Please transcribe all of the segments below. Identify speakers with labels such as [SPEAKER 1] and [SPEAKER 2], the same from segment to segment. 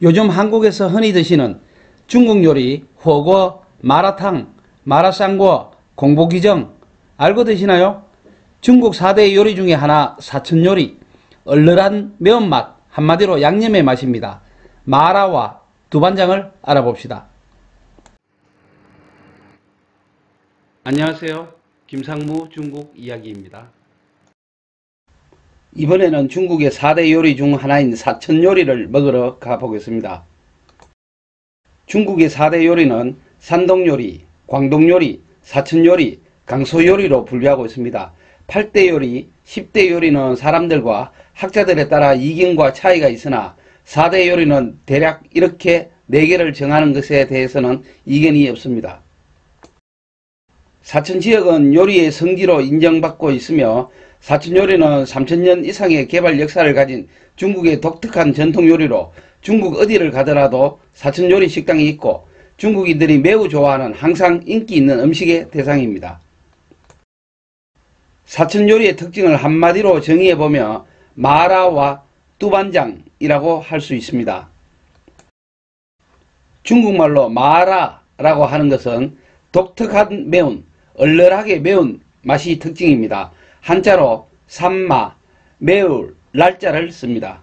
[SPEAKER 1] 요즘 한국에서 흔히 드시는 중국 요리火锅, 마라탕, 마라샹궈, 공보기정 알고 드시나요? 중국 4대 요리 중에 하나 사천요리, 얼얼한 매운맛, 한마디로 양념의 맛입니다. 마라와 두반장을 알아봅시다. 안녕하세요. 김상무 중국 이야기입니다. 이번에는 중국의 4대 요리 중 하나인 사천요리를 먹으러 가보겠습니다. 중국의 4대 요리는 산동요리, 광동요리, 사천요리, 강소요리로 분류하고 있습니다. 8대 요리, 10대 요리는 사람들과 학자들에 따라 이견과 차이가 있으나 4대 요리는 대략 이렇게 4개를 정하는 것에 대해서는 이견이 없습니다. 사천지역은 요리의 성지로 인정받고 있으며 사천요리는 3000년 이상의 개발 역사를 가진 중국의 독특한 전통요리로 중국 어디를 가더라도 사천요리 식당이 있고 중국인들이 매우 좋아하는 항상 인기 있는 음식의 대상입니다. 사천요리의 특징을 한마디로 정의해보면 마라와 두반장이라고 할 수 있습니다. 중국말로 마라라고 하는 것은 독특한 매운, 얼얼하게 매운 맛이 특징입니다. 한자로 산마, 매울, 날자를 씁니다.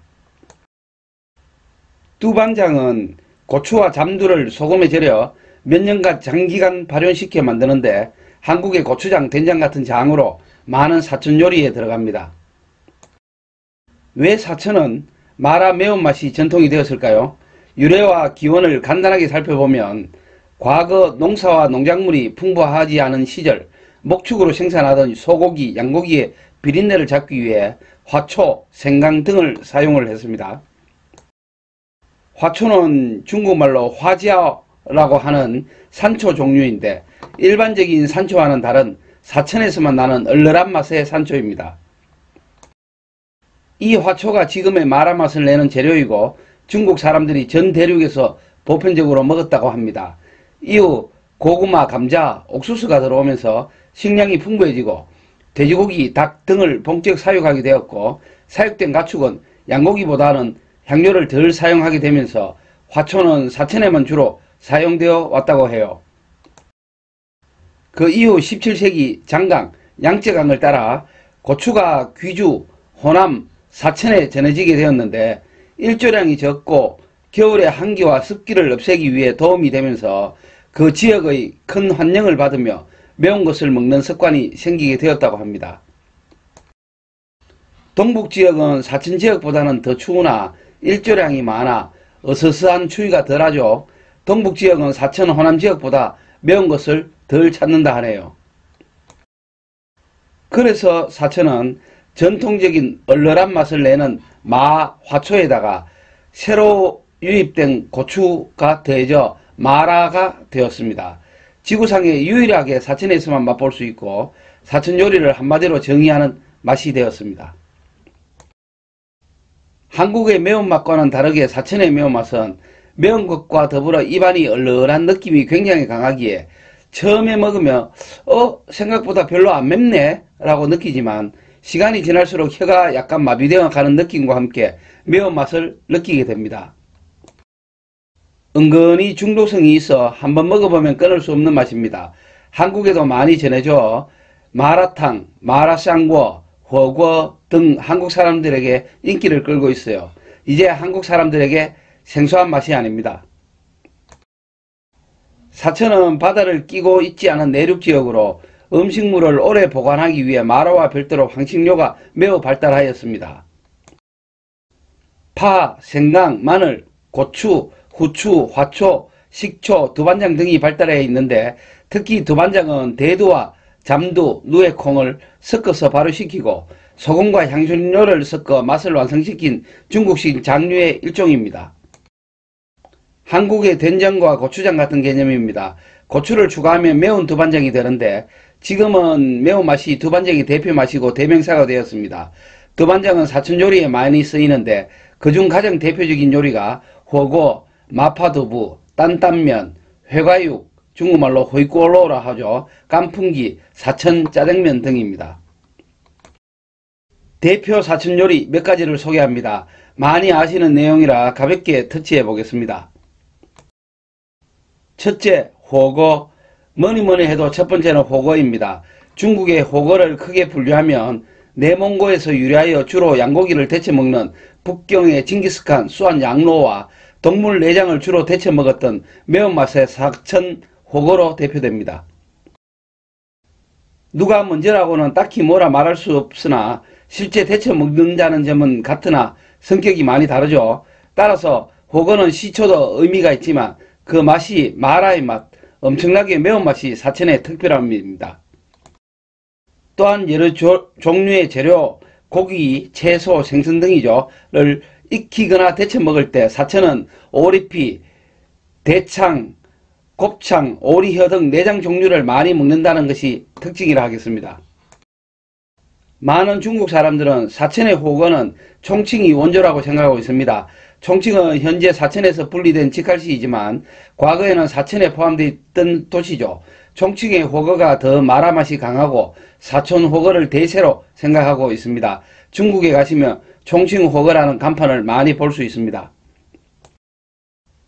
[SPEAKER 1] 두반장은 고추와 잠두를 소금에 절여 몇 년간 장기간 발효시켜 만드는데 한국의 고추장, 된장 같은 장으로 많은 사천 요리에 들어갑니다. 왜 사천은 마라 매운맛이 전통이 되었을까요? 유래와 기원을 간단하게 살펴보면 과거 농사와 농작물이 풍부하지 않은 시절 목축으로 생산하던 소고기, 양고기의 비린내를 잡기 위해 화초, 생강 등을 사용을 했습니다. 화초는 중국말로 화지아라고 하는 산초 종류인데 일반적인 산초와는 다른 사천에서만 나는 얼얼한 맛의 산초입니다. 이 화초가 지금의 마라 맛을 내는 재료이고 중국 사람들이 전 대륙에서 보편적으로 먹었다고 합니다. 이후 고구마, 감자, 옥수수가 들어오면서 식량이 풍부해지고 돼지고기, 닭 등을 본격 사육하게 되었고 사육된 가축은 양고기보다는 향료를 덜 사용하게 되면서 화초는 사천에만 주로 사용되어 왔다고 해요. 그 이후 17세기 장강, 양쯔강을 따라 고추가 귀주, 호남, 사천에 전해지게 되었는데 일조량이 적고 겨울의 한기와 습기를 없애기 위해 도움이 되면서 그 지역의 큰 환영을 받으며 매운 것을 먹는 습관이 생기게 되었다고 합니다. 동북지역은 사천지역보다는 더 추우나 일조량이 많아 어서서한 추위가 덜하죠. 동북지역은 사천 호남지역보다 매운 것을 덜 찾는다 하네요. 그래서 사천은 전통적인 얼얼한 맛을 내는 마화초에다가 새로 유입된 고추가 더해져 마라가 되었습니다. 지구상에 유일하게 사천에서만 맛볼 수 있고 사천 요리를 한마디로 정의하는 맛이 되었습니다. 한국의 매운맛과는 다르게 사천의 매운맛은 매운 것과 더불어 입안이 얼얼한 느낌이 굉장히 강하기에 처음에 먹으면 생각보다 별로 안 맵네 라고 느끼지만 시간이 지날수록 혀가 약간 마비되어 가는 느낌과 함께 매운맛을 느끼게 됩니다. 은근히 중독성이 있어 한번 먹어보면 끊을 수 없는 맛입니다. 한국에도 많이 전해져 마라탕, 마라샹궈,火锅등 한국 사람들에게 인기를 끌고 있어요. 이제 한국 사람들에게 생소한 맛이 아닙니다. 사천은 바다를 끼고 있지 않은 내륙지역으로 음식물을 오래 보관하기 위해 마라와 별도로 향신료가 매우 발달하였습니다. 파, 생강, 마늘, 고추, 후추, 화초, 식초, 두반장 등이 발달해 있는데 특히 두반장은 대두와 잠두, 누에콩을 섞어서 발효시키고 소금과 향신료를 섞어 맛을 완성시킨 중국식 장류의 일종입니다. 한국의 된장과 고추장 같은 개념입니다. 고추를 추가하면 매운 두반장이 되는데 지금은 매운맛이 두반장이 대표 맛이고 대명사가 되었습니다. 두반장은 사천 요리에 많이 쓰이는데 그중 가장 대표적인 요리가火锅, 마파두부,担担면, 회과육, 중국말로 호이꼬로라 하죠. 깐풍기, 사천 짜장면 등입니다. 대표 사천 요리 몇 가지를 소개합니다. 많이 아시는 내용이라 가볍게 터치해 보겠습니다. 첫째, 호거. 뭐니뭐니 해도 첫 번째는 호거입니다. 중국의 호거를 크게 분류하면 내몽고에서 유래하여 주로 양고기를 데쳐 먹는 북경의 징기스칸, 수안 양로와 동물 내장을 주로 데쳐 먹었던 매운맛의 사천 호거로 대표됩니다. 누가 먼저라고는 딱히 뭐라 말할 수 없으나 실제 데쳐 먹는다는 점은 같으나 성격이 많이 다르죠. 따라서 호거는 시초도 의미가 있지만 그 맛이 마라의 맛, 엄청나게 매운맛이 사천의 특별함입니다. 또한 여러 종류의 재료, 고기, 채소, 생선 등이죠,를 익히거나 데쳐 먹을 때 사천은 오리피, 대창, 곱창, 오리혀 등 내장 종류를 많이 먹는다는 것이 특징이라 하겠습니다. 많은 중국 사람들은 사천의 호거는 총칭이 원조라고 생각하고 있습니다. 총칭은 현재 사천에서 분리된 직할시이지만 과거에는 사천에 포함되어 있던 도시죠. 총칭의 호거가 더 마라 맛이 강하고 사천 호거를 대세로 생각하고 있습니다. 중국에 가시면 총칭 호거라는 간판을 많이 볼 수 있습니다.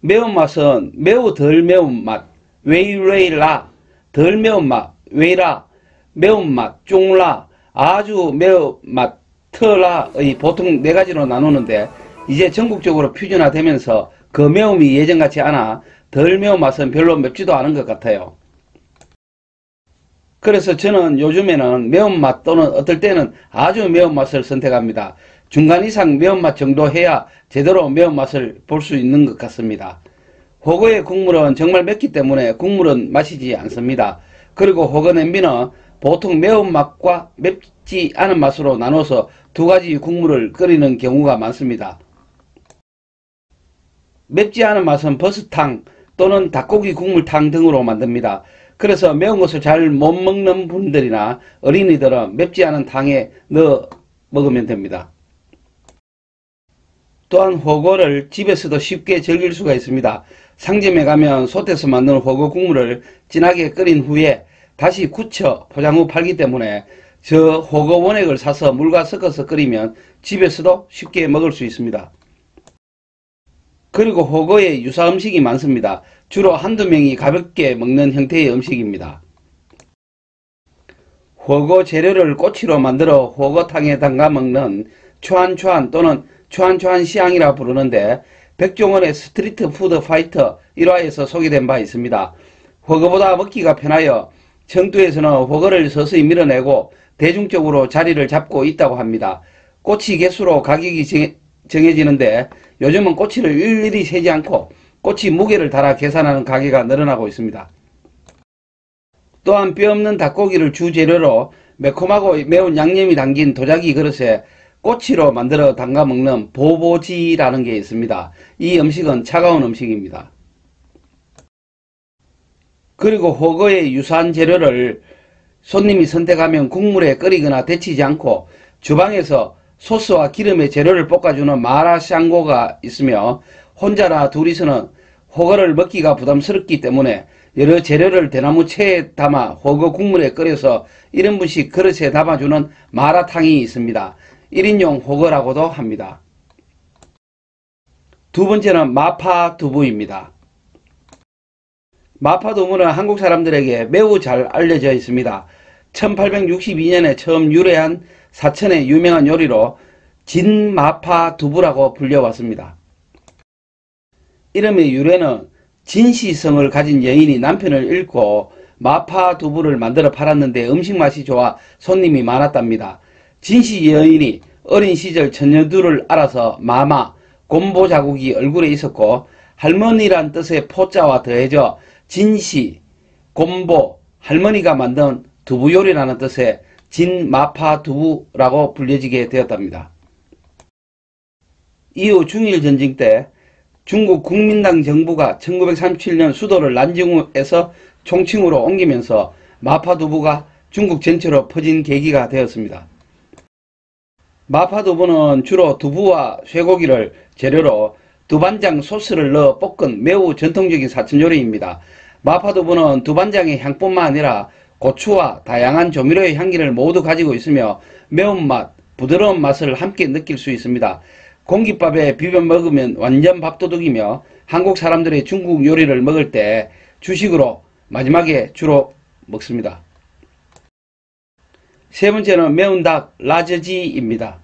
[SPEAKER 1] 매운맛은 매우 덜 매운맛, 웨이레이라, 덜 매운맛, 웨이라, 매운맛, 쫑라, 아주 매운맛, 트라의 보통 4가지로 나누는데 이제 전국적으로 표준화되면서 그 매움이 예전같지 않아 덜 매운맛은 별로 맵지도 않은 것 같아요. 그래서 저는 요즘에는 매운맛 또는 어떨 때는 아주 매운맛을 선택합니다. 중간 이상 매운맛 정도 해야 제대로 매운맛을 볼 수 있는 것 같습니다. 호거의 국물은 정말 맵기 때문에 국물은 마시지 않습니다. 그리고 호거 냄비는 보통 매운맛과 맵지 않은 맛으로 나눠서 2가지 국물을 끓이는 경우가 많습니다. 맵지 않은 맛은 버섯탕 또는 닭고기 국물탕 등으로 만듭니다. 그래서 매운 것을 잘 못 먹는 분들이나 어린이들은 맵지 않은 탕에 넣어 먹으면 됩니다. 또한 호거를 집에서도 쉽게 즐길 수가 있습니다. 상점에 가면 솥에서 만든 호거 국물을 진하게 끓인 후에 다시 굳혀 포장 후 팔기 때문에 저 호거 원액을 사서 물과 섞어서 끓이면 집에서도 쉽게 먹을 수 있습니다. 그리고 호거에 유사 음식이 많습니다. 주로 한두 명이 가볍게 먹는 형태의 음식입니다. 호거 재료를 꼬치로 만들어 호거탕에 담가 먹는 추안추안 또는 추안추안시앙이라 부르는데 백종원의 스트리트 푸드 파이터 1화에서 소개된 바 있습니다. 호거보다 먹기가 편하여 청두에서는 호거를 서서히 밀어내고 대중적으로 자리를 잡고 있다고 합니다. 꼬치 개수로 가격이 정해지는데 요즘은 꼬치를 일일이 세지 않고 꼬치 무게를 달아 계산하는 가게가 늘어나고 있습니다. 또한 뼈없는 닭고기를 주재료로 매콤하고 매운 양념이 담긴 도자기 그릇에 꼬치로 만들어 담가 먹는 보보지라는 게 있습니다. 이 음식은 차가운 음식입니다. 그리고 호거의 유사한 재료를 손님이 선택하면 국물에 끓이거나 데치지 않고 주방에서 소스와 기름에 재료를 볶아주는 마라샹고가 있으며 혼자나 둘이서는 호거를 먹기가 부담스럽기 때문에 여러 재료를 대나무채에 담아 호거 국물에 끓여서 1인분씩 그릇에 담아주는 마라탕이 있습니다. 1인용 호거라고도 합니다. 두 번째는 마파두부입니다. 마파두부는 한국 사람들에게 매우 잘 알려져 있습니다. 1862년에 처음 유래한 사천의 유명한 요리로 진마파두부라고 불려왔습니다. 이름의 유래는 진시성을 가진 여인이 남편을 잃고 마파두부를 만들어 팔았는데 음식 맛이 좋아 손님이 많았답니다. 진시 여인이 어린 시절 처녀들을 알아서 마마, 곰보 자국이 얼굴에 있었고 할머니란 뜻의 포자와 더해져 진시, 곰보, 할머니가 만든 두부요리라는 뜻의 진마파두부라고 불려지게 되었답니다. 이후 중일전쟁 때 중국 국민당 정부가 1937년 수도를 난징에서 총칭으로 옮기면서 마파두부가 중국 전체로 퍼진 계기가 되었습니다. 마파두부는 주로 두부와 쇠고기를 재료로 두반장 소스를 넣어 볶은 매우 전통적인 사천 요리입니다. 마파두부는 두반장의 향뿐만 아니라 고추와 다양한 조미료의 향기를 모두 가지고 있으며 매운맛, 부드러운 맛을 함께 느낄 수 있습니다. 공깃밥에 비벼 먹으면 완전 밥도둑이며 한국 사람들이 중국 요리를 먹을 때 주식으로 마지막에 주로 먹습니다. 세 번째는 매운 닭 라저지입니다.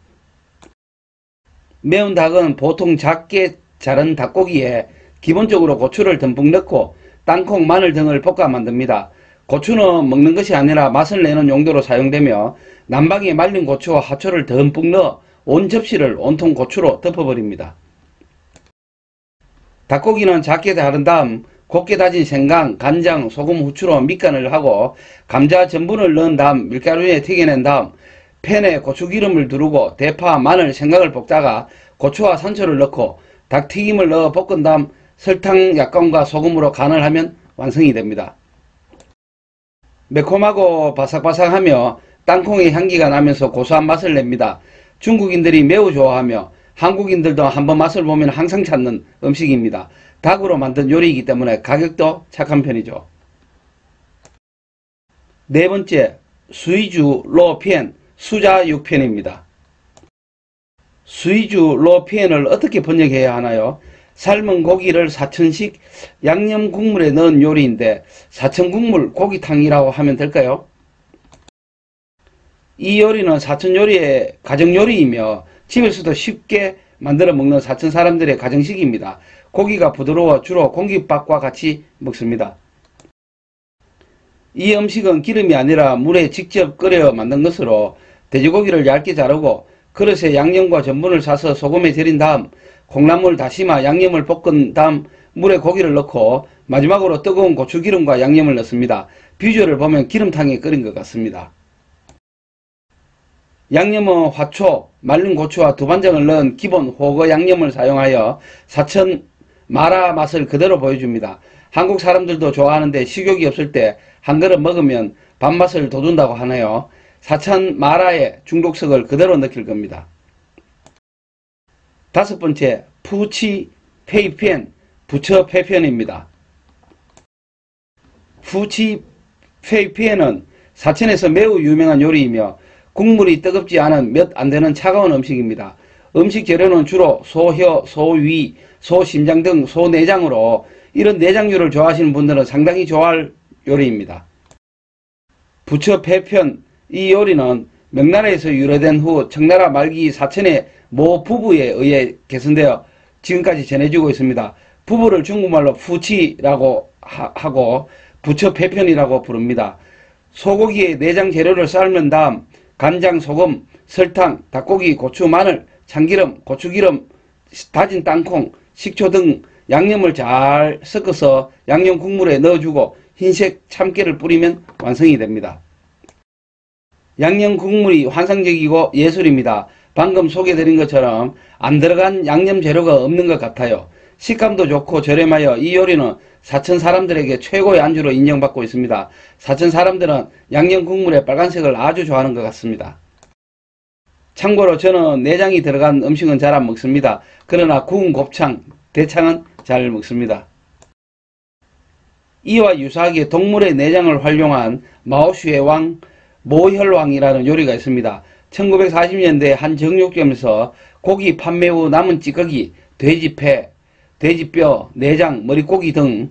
[SPEAKER 1] 매운 닭은 보통 작게 자른 닭고기에 기본적으로 고추를 듬뿍 넣고 땅콩, 마늘 등을 볶아 만듭니다. 고추는 먹는 것이 아니라 맛을 내는 용도로 사용되며 난방에 말린 고추와 화초를 듬뿍 넣어 온 접시를 온통 고추로 덮어버립니다. 닭고기는 작게 자른 다음 곱게 다진 생강, 간장, 소금, 후추로 밑간을 하고 감자 전분을 넣은 다음 밀가루에 튀겨낸 다음 팬에 고추기름을 두르고 대파, 마늘, 생강을 볶다가 고추와 산초를 넣고 닭튀김을 넣어 볶은 다음 설탕 약간과 소금으로 간을 하면 완성이 됩니다. 매콤하고 바삭바삭하며 땅콩의 향기가 나면서 고소한 맛을 냅니다. 중국인들이 매우 좋아하며 한국인들도 한번 맛을 보면 항상 찾는 음식입니다. 닭으로 만든 요리이기 때문에 가격도 착한 편이죠. 네 번째, 수이주 로피엔 수자 육편입니다. 수이주 로피엔을 어떻게 번역해야 하나요? 삶은 고기를 사천식 양념 국물에 넣은 요리인데 사천국물 고기탕이라고 하면 될까요? 이 요리는 사천 요리의 가정요리이며 집에서도 쉽게 만들어 먹는 사천 사람들의 가정식입니다. 고기가 부드러워 주로 공깃밥과 같이 먹습니다. 이 음식은 기름이 아니라 물에 직접 끓여 만든 것으로 돼지고기를 얇게 자르고 그릇에 양념과 전분을 사서 소금에 절인 다음 콩나물, 다시마, 양념을 볶은 다음 물에 고기를 넣고 마지막으로 뜨거운 고추기름과 양념을 넣습니다. 비주얼을 보면 기름탕에 끓인 것 같습니다. 양념은 화초, 말린 고추와 두반장을 넣은 기본 호거 양념을 사용하여 사천 마라 맛을 그대로 보여줍니다. 한국 사람들도 좋아하는데 식욕이 없을 때 한 그릇 먹으면 밥맛을 돋운다고 하네요. 사천 마라의 중독성을 그대로 느낄 겁니다. 다섯 번째, 푸치 페이펜 부처 페편입니다. 푸치 페이펜은 사천에서 매우 유명한 요리이며 국물이 뜨겁지 않은 몇 안되는 차가운 음식입니다. 음식 재료는 주로 소혀, 소위, 소심장 등 소내장으로 이런 내장류를 좋아하시는 분들은 상당히 좋아할 요리입니다. 부처 페편, 이 요리는 명나라에서 유래된 후 청나라 말기 사천의 모 부부에 의해 개선되어 지금까지 전해지고 있습니다. 부부를 중국말로 푸치라고 하고 부처 페편이라고 부릅니다. 소고기의 내장 재료를 삶은 다음 간장, 소금, 설탕, 닭고기, 고추, 마늘, 참기름, 고추기름, 다진 땅콩, 식초 등 양념을 잘 섞어서 양념 국물에 넣어주고 흰색 참깨를 뿌리면 완성이 됩니다. 양념 국물이 환상적이고 예술입니다. 방금 소개드린 것처럼 안 들어간 양념 재료가 없는 것 같아요. 식감도 좋고 저렴하여 이 요리는 사천 사람들에게 최고의 안주로 인정받고 있습니다. 사천 사람들은 양념 국물의 빨간색을 아주 좋아하는 것 같습니다. 참고로 저는 내장이 들어간 음식은 잘 안 먹습니다. 그러나 구운 곱창, 대창은 잘 먹습니다. 이와 유사하게 동물의 내장을 활용한 마오슈의 왕, 모혈왕이라는 요리가 있습니다. 1940년대 한 정육점에서 고기 판매 후 남은 찌꺼기, 돼지폐, 돼지뼈, 내장, 머릿고기 등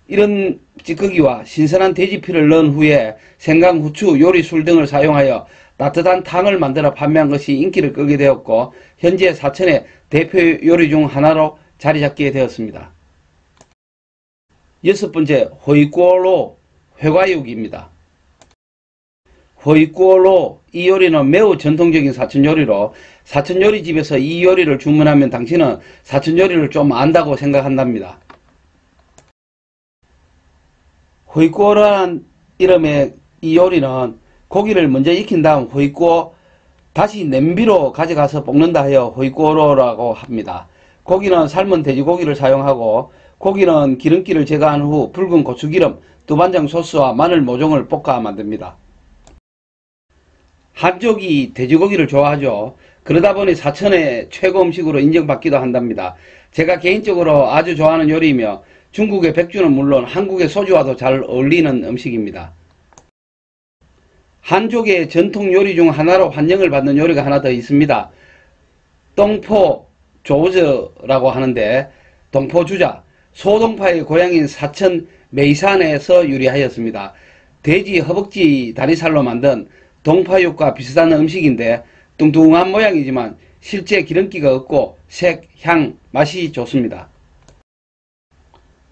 [SPEAKER 1] 이런 찌꺼기와 신선한 돼지피를 넣은 후에 생강, 후추, 요리술 등을 사용하여 따뜻한 탕을 만들어 판매한 것이 인기를 끌게 되었고 현재 사천의 대표 요리 중 하나로 자리 잡게 되었습니다. 여섯 번째, 호이꼬로 회과육입니다. 호이꼬로, 이 요리는 매우 전통적인 사천 요리로 사천 요리집에서 이 요리를 주문하면 당신은 사천 요리를 좀 안다고 생각한답니다. 호이꼬라는 이름의 이 요리는 고기를 먼저 익힌 다음 호이꼬 다시 냄비로 가져가서 볶는다 하여 호이꼬로라고 합니다. 고기는 삶은 돼지고기를 사용하고 고기는 기름기를 제거한 후 붉은 고추기름, 두반장 소스와 마늘 모종을 볶아 만듭니다. 한족이 돼지고기를 좋아하죠. 그러다 보니 사천의 최고 음식으로 인정받기도 한답니다. 제가 개인적으로 아주 좋아하는 요리이며 중국의 백주는 물론 한국의 소주와도 잘 어울리는 음식입니다. 한족의 전통 요리 중 하나로 환영을 받는 요리가 하나 더 있습니다. 동포 조저라고 하는데 동포주자, 소동파의 고향인 사천 매산에서 유래하였습니다. 돼지 허벅지 다리살로 만든 동파육과 비슷한 음식인데 뚱뚱한 모양이지만 실제 기름기가 없고 색, 향, 맛이 좋습니다.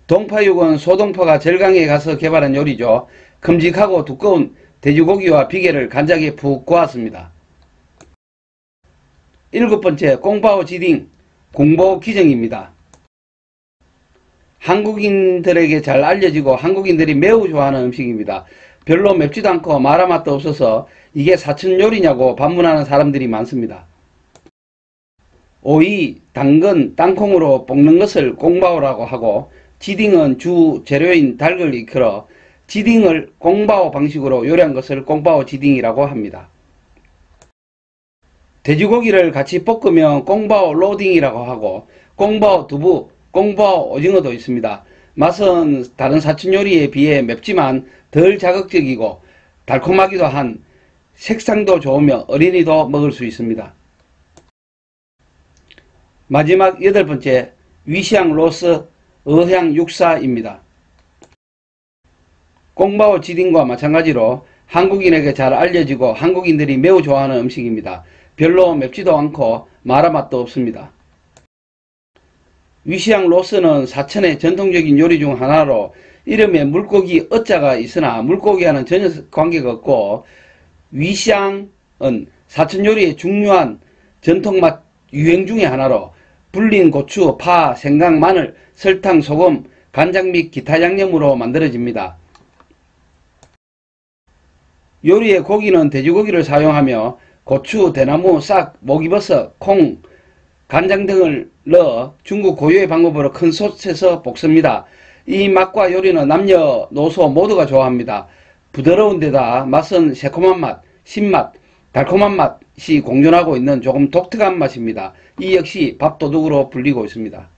[SPEAKER 1] 동파육은 소동파가 절강에 가서 개발한 요리죠. 큼직하고 두꺼운 돼지고기와 비계를 간장에 푹 구웠습니다. 7번째, 꽁바오 지딩, 공보 기정입니다. 한국인들에게 잘 알려지고 한국인들이 매우 좋아하는 음식입니다. 별로 맵지도 않고 마라맛도 없어서 이게 사천 요리냐고 반문하는 사람들이 많습니다. 오이, 당근, 땅콩으로 볶는 것을 꽁바오라고 하고 지딩은 주 재료인 닭을 일컬어 지딩을 꽁바오 방식으로 요리한 것을 꽁바오 지딩이라고 합니다. 돼지고기를 같이 볶으면 꽁바오 로딩이라고 하고 꽁바오 두부, 꽁바오 오징어도 있습니다. 맛은 다른 사천 요리에 비해 맵지만 덜 자극적이고 달콤하기도 한 색상도 좋으며 어린이도 먹을 수 있습니다. 마지막 8번째, 위시앙 로스 어향 육사입니다. 꽁바오 지딩과 마찬가지로 한국인에게 잘 알려지고 한국인들이 매우 좋아하는 음식입니다. 별로 맵지도 않고 마라맛도 없습니다. 위시앙 로스는 사천의 전통적인 요리 중 하나로 이름에 물고기 어자가 있으나 물고기와는 전혀 관계가 없고 위시앙은 사천 요리의 중요한 전통맛 유행 중의 하나로 불린 고추, 파, 생강, 마늘, 설탕, 소금, 간장 및 기타 양념으로 만들어집니다. 요리의 고기는 돼지고기를 사용하며 고추, 대나무, 싹, 목이버섯, 콩, 간장 등을 넣어 중국 고유의 방법으로 큰 솥에서 볶습니다. 이 맛과 요리는 남녀노소 모두가 좋아합니다. 부드러운 데다 맛은 새콤한 맛, 신맛, 달콤한 맛이 공존하고 있는 조금 독특한 맛입니다. 이 역시 밥도둑으로 불리고 있습니다.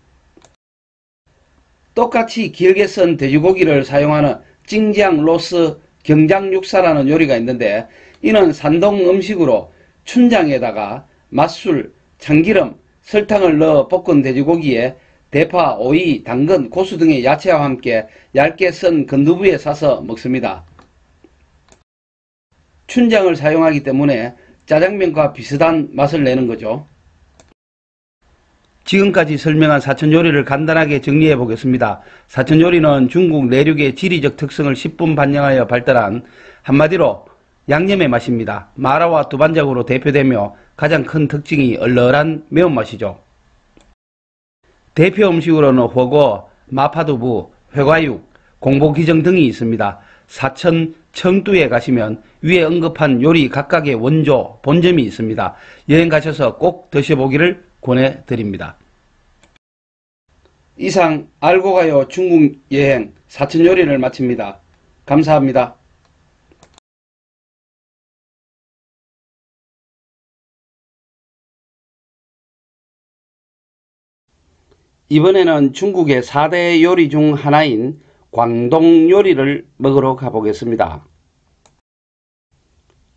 [SPEAKER 1] 똑같이 길게 썬 돼지고기를 사용하는 찡지앙 로스 경장육사라는 요리가 있는데 이는 산동 음식으로 춘장에다가 맛술, 참기름, 설탕을 넣어 볶은 돼지고기에 대파, 오이, 당근, 고수 등의 야채와 함께 얇게 썬 건두부에 싸서 먹습니다. 춘장을 사용하기 때문에 짜장면과 비슷한 맛을 내는 거죠. 지금까지 설명한 사천 요리를 간단하게 정리해 보겠습니다. 사천 요리는 중국 내륙의 지리적 특성을 10분 반영하여 발달한 한마디로 양념의 맛입니다. 마라와 두반작으로 대표되며 가장 큰 특징이 얼얼한 매운맛이죠. 대표 음식으로는火锅, 마파두부, 회과육, 공보기정 등이 있습니다. 사천 청두에 가시면 위에 언급한 요리 각각의 원조, 본점이 있습니다. 여행 가셔서 꼭 드셔보기를 권해드립니다. 이상 알고 가요 중국 여행 사천 요리를 마칩니다. 감사합니다. 이번에는 중국의 4대 요리 중 하나인 광동 요리를 먹으러 가보겠습니다.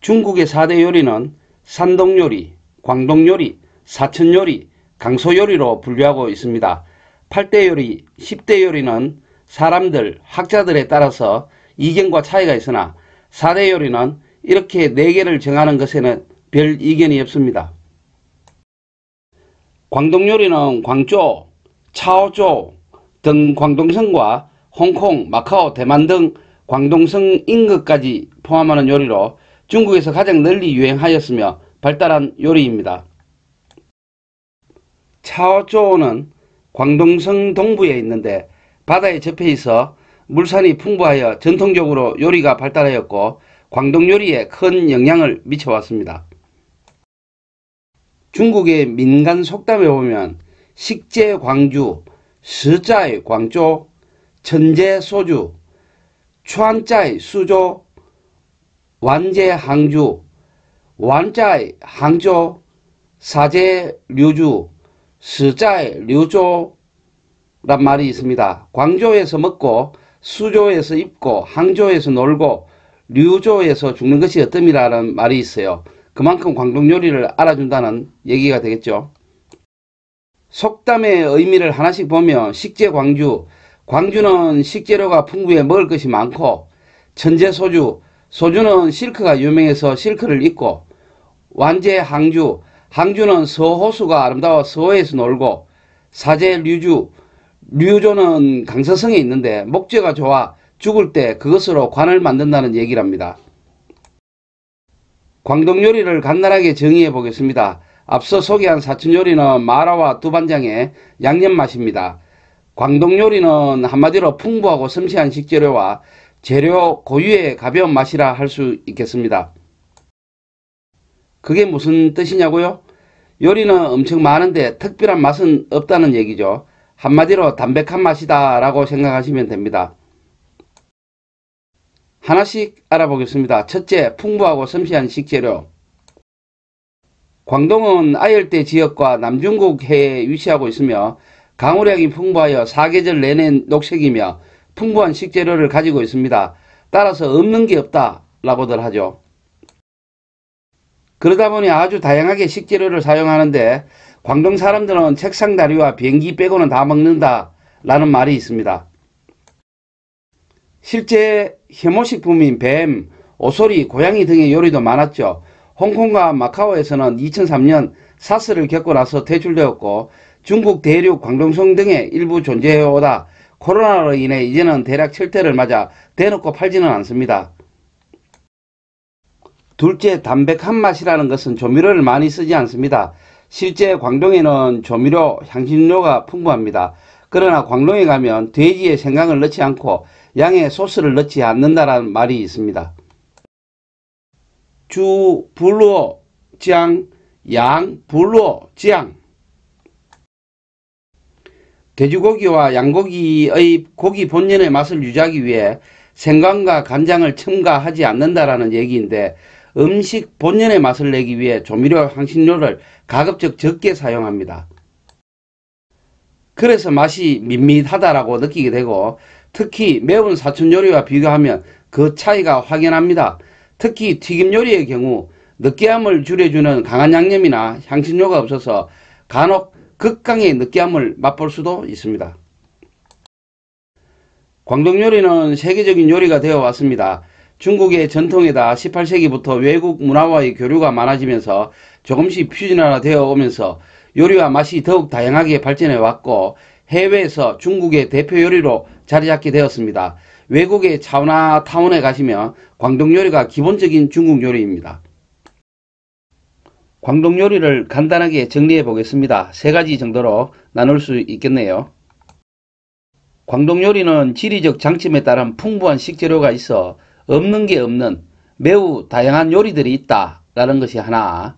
[SPEAKER 1] 중국의 4대 요리는 산동 요리, 광동 요리, 사천 요리, 강소 요리로 분류하고 있습니다. 8대 요리, 10대 요리는 사람들, 학자들에 따라서 이견과 차이가 있으나 4대 요리는 이렇게 4개를 정하는 것에는 별 이견이 없습니다. 광동 요리는 광조, 차오조 등 광동성과 홍콩, 마카오, 대만 등 광동성 인근까지 포함하는 요리로 중국에서 가장 널리 유행하였으며 발달한 요리입니다. 차오조는 광동성 동부에 있는데 바다에 접해 있어 물산이 풍부하여 전통적으로 요리가 발달하였고 광동 요리에 큰 영향을 미쳐왔습니다. 중국의 민간 속담에 보면 식제 광주, 스자이 광조, 천재 소주, 추안자이 수조, 완제 항주, 완자이 항조, 사제 류주, 스자이 류조 란 말이 있습니다. 광조에서 먹고 수조에서 입고 항조에서 놀고 류조에서 죽는 것이 어뜸이라는 말이 있어요. 그만큼 광동 요리를 알아준다는 얘기가 되겠죠. 속담의 의미를 하나씩 보면 식재 광주, 광주는 식재료가 풍부해 먹을 것이 많고, 천재 소주, 소주는 실크가 유명해서 실크를 입고, 완제 항주, 항주는 서호수가 아름다워 서호에서 놀고, 사제 류주, 류조는 강서성에 있는데 목재가 좋아 죽을 때 그것으로 관을 만든다는 얘기랍니다. 광동 요리를 간단하게 정의해 보겠습니다. 앞서 소개한 사천 요리는 마라와 두반장의 양념 맛입니다. 광동 요리는 한마디로 풍부하고 섬세한 식재료와 재료 고유의 가벼운 맛이라 할 수 있겠습니다. 그게 무슨 뜻이냐고요? 요리는 엄청 많은데 특별한 맛은 없다는 얘기죠. 한마디로 담백한 맛이다 라고 생각하시면 됩니다. 하나씩 알아보겠습니다. 첫째, 풍부하고 섬세한 식재료. 광동은 아열대 지역과 남중국 해에 위치하고 있으며 강우량이 풍부하여 사계절 내내 녹색이며 풍부한 식재료를 가지고 있습니다. 따라서 없는 게 없다 라고들 하죠. 그러다 보니 아주 다양하게 식재료를 사용하는데 광동 사람들은 책상 다리와 비행기 빼고는 다 먹는다 라는 말이 있습니다. 실제 혐오식품인 뱀, 오소리, 고양이 등의 요리도 많았죠. 홍콩과 마카오에서는 2003년 사스를 겪고 나서 퇴출되었고 중국 대륙 광동성 등에 일부 존재해오다 코로나로 인해 이제는 대략 철퇴를 맞아 대놓고 팔지는 않습니다. 둘째, 담백한 맛이라는 것은 조미료를 많이 쓰지 않습니다. 실제 광동에는 조미료, 향신료가 풍부합니다. 그러나 광동에 가면 돼지의 생강을 넣지 않고 양의 소스를 넣지 않는다라는 말이 있습니다. 주 불루어 지양, 양 불루어 지양. 돼지고기와 양고기의 고기 본연의 맛을 유지하기 위해 생강과 간장을 첨가하지 않는다라는 얘기인데 음식 본연의 맛을 내기 위해 조미료, 향신료를 가급적 적게 사용합니다. 그래서 맛이 밋밋하다라고 느끼게 되고 특히 매운 사천 요리와 비교하면 그 차이가 확연합니다. 특히 튀김 요리의 경우 느끼함을 줄여주는 강한 양념이나 향신료가 없어서 간혹 극강의 느끼함을 맛볼 수도 있습니다. 광동 요리는 세계적인 요리가 되어 왔습니다. 중국의 전통에다 18세기부터 외국 문화와의 교류가 많아지면서 조금씩 퓨전화 되어 오면서 요리와 맛이 더욱 다양하게 발전해 왔고 해외에서 중국의 대표 요리로 자리잡게 되었습니다. 외국의 차이나타운에 가시면 광동 요리가 기본적인 중국 요리입니다. 광동 요리를 간단하게 정리해 보겠습니다. 세 가지 정도로 나눌 수 있겠네요. 광동 요리는 지리적 장점에 따른 풍부한 식재료가 있어 없는 게 없는 매우 다양한 요리들이 있다라는 것이 하나.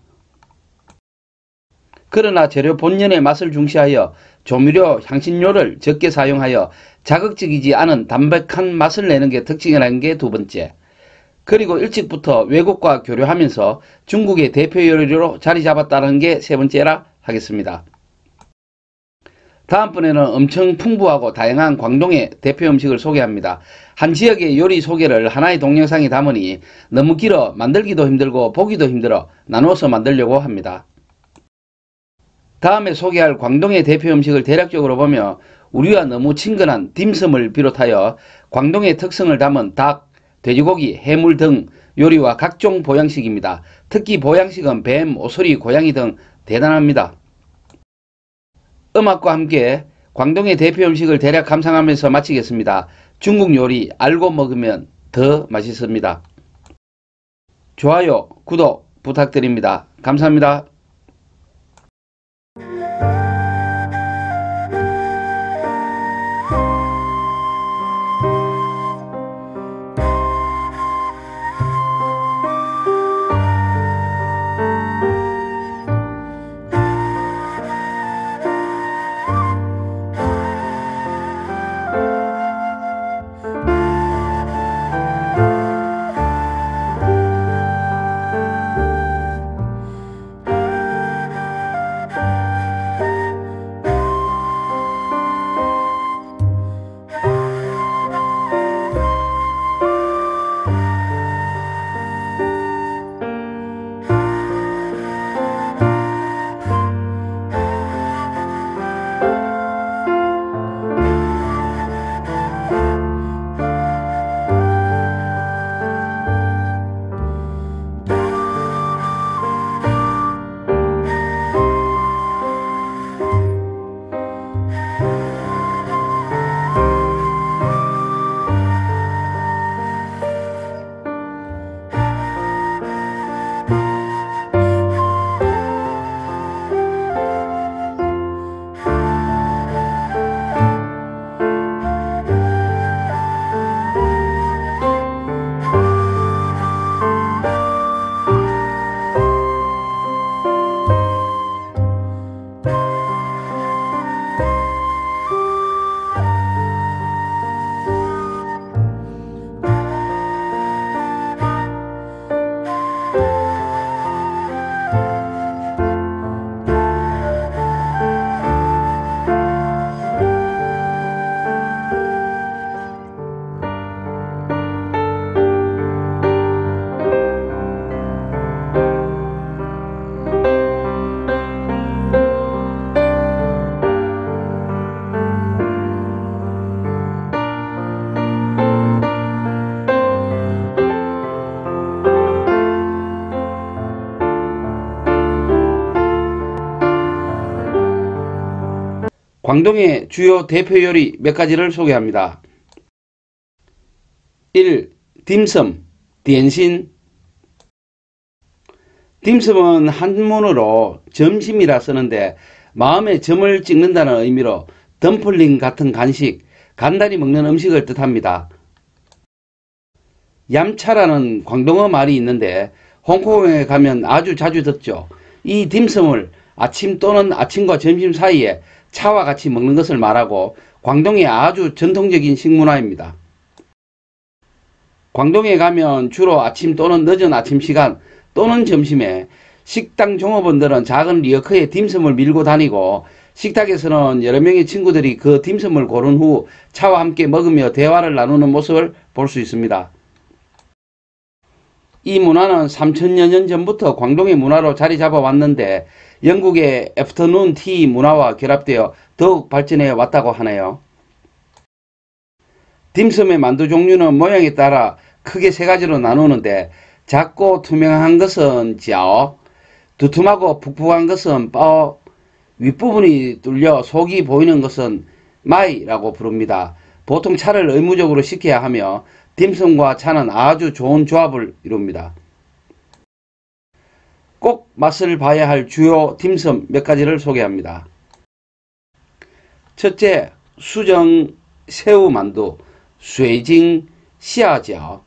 [SPEAKER 1] 그러나 재료 본연의 맛을 중시하여 조미료, 향신료를 적게 사용하여 자극적이지 않은 담백한 맛을 내는 게 특징이라는 게 두 번째. 그리고 일찍부터 외국과 교류하면서 중국의 대표 요리로 자리 잡았다는 게 세 번째라 하겠습니다. 다음번에는 엄청 풍부하고 다양한 광동의 대표 음식을 소개합니다. 한 지역의 요리 소개를 하나의 동영상에 담으니 너무 길어 만들기도 힘들고 보기도 힘들어 나누어서 만들려고 합니다. 다음에 소개할 광동의 대표 음식을 대략적으로 보며 우리와 너무 친근한 딤섬을 비롯하여 광동의 특성을 담은 닭, 돼지고기, 해물 등 요리와 각종 보양식입니다. 특히 보양식은 뱀, 오소리, 고양이 등 대단합니다. 음악과 함께 광동의 대표 음식을 대략 감상하면서 마치겠습니다. 중국 요리 알고 먹으면 더 맛있습니다. 좋아요, 구독 부탁드립니다. 감사합니다. 광동의 주요 대표 요리 몇 가지를 소개합니다. 1. 딤섬, 디엔신. 딤섬은 한문으로 점심이라 쓰는데 마음의 점을 찍는다는 의미로 덤플링 같은 간식, 간단히 먹는 음식을 뜻합니다. 얌차라는 광동어 말이 있는데 홍콩에 가면 아주 자주 듣죠. 이 딤섬을 아침 또는 아침과 점심 사이에 차와 같이 먹는 것을 말하고 광동의 아주 전통적인 식문화입니다. 광동에 가면 주로 아침 또는 늦은 아침 시간 또는 점심에 식당 종업원들은 작은 리어커에 딤섬을 밀고 다니고 식탁에서는 여러 명의 친구들이 그 딤섬을 고른 후 차와 함께 먹으며 대화를 나누는 모습을 볼 수 있습니다. 이 문화는 3000여 년 전부터 광동의 문화로 자리 잡아 왔는데 영국의 애프터눈 티 문화와 결합되어 더욱 발전해 왔다고 하네요. 딤섬의 만두 종류는 모양에 따라 크게 세 가지로 나누는데 작고 투명한 것은 지아오, 두툼하고 푹푹한 것은 빠오, 윗부분이 뚫려 속이 보이는 것은 마이라고 부릅니다. 보통 차를 의무적으로 시켜야 하며 딤섬과 차는 아주 좋은 조합을 이룹니다. 꼭 맛을 봐야 할 주요 딤섬 몇 가지를 소개합니다. 첫째, 수정 새우만두, 쇠징 씨아지ao.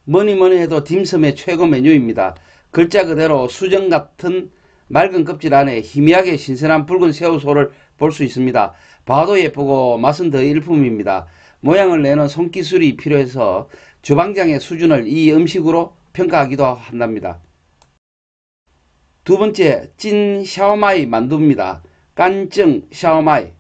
[SPEAKER 1] 뭐니뭐니 해도 딤섬의 최고 메뉴입니다. 글자 그대로 수정 같은 맑은 껍질 안에 희미하게 신선한 붉은 새우소를 볼 수 있습니다. 봐도 예쁘고 맛은 더 일품입니다. 모양을 내는 손기술이 필요해서 주방장의 수준을 이 음식으로 평가하기도 한답니다. 두 번째, 찐 샤오마이 만두입니다. 깐증 샤오마이.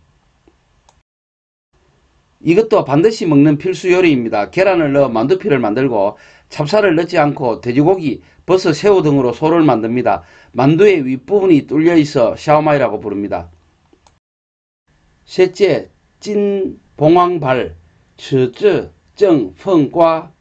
[SPEAKER 1] 이것도 반드시 먹는 필수 요리입니다. 계란을 넣어 만두피를 만들고 찹쌀을 넣지 않고 돼지고기, 버섯, 새우 등으로 소를 만듭니다. 만두의 윗부분이 뚫려 있어 샤오마이라고 부릅니다. 셋째, 찐 봉황발, 츠쯔, 정, 펑과.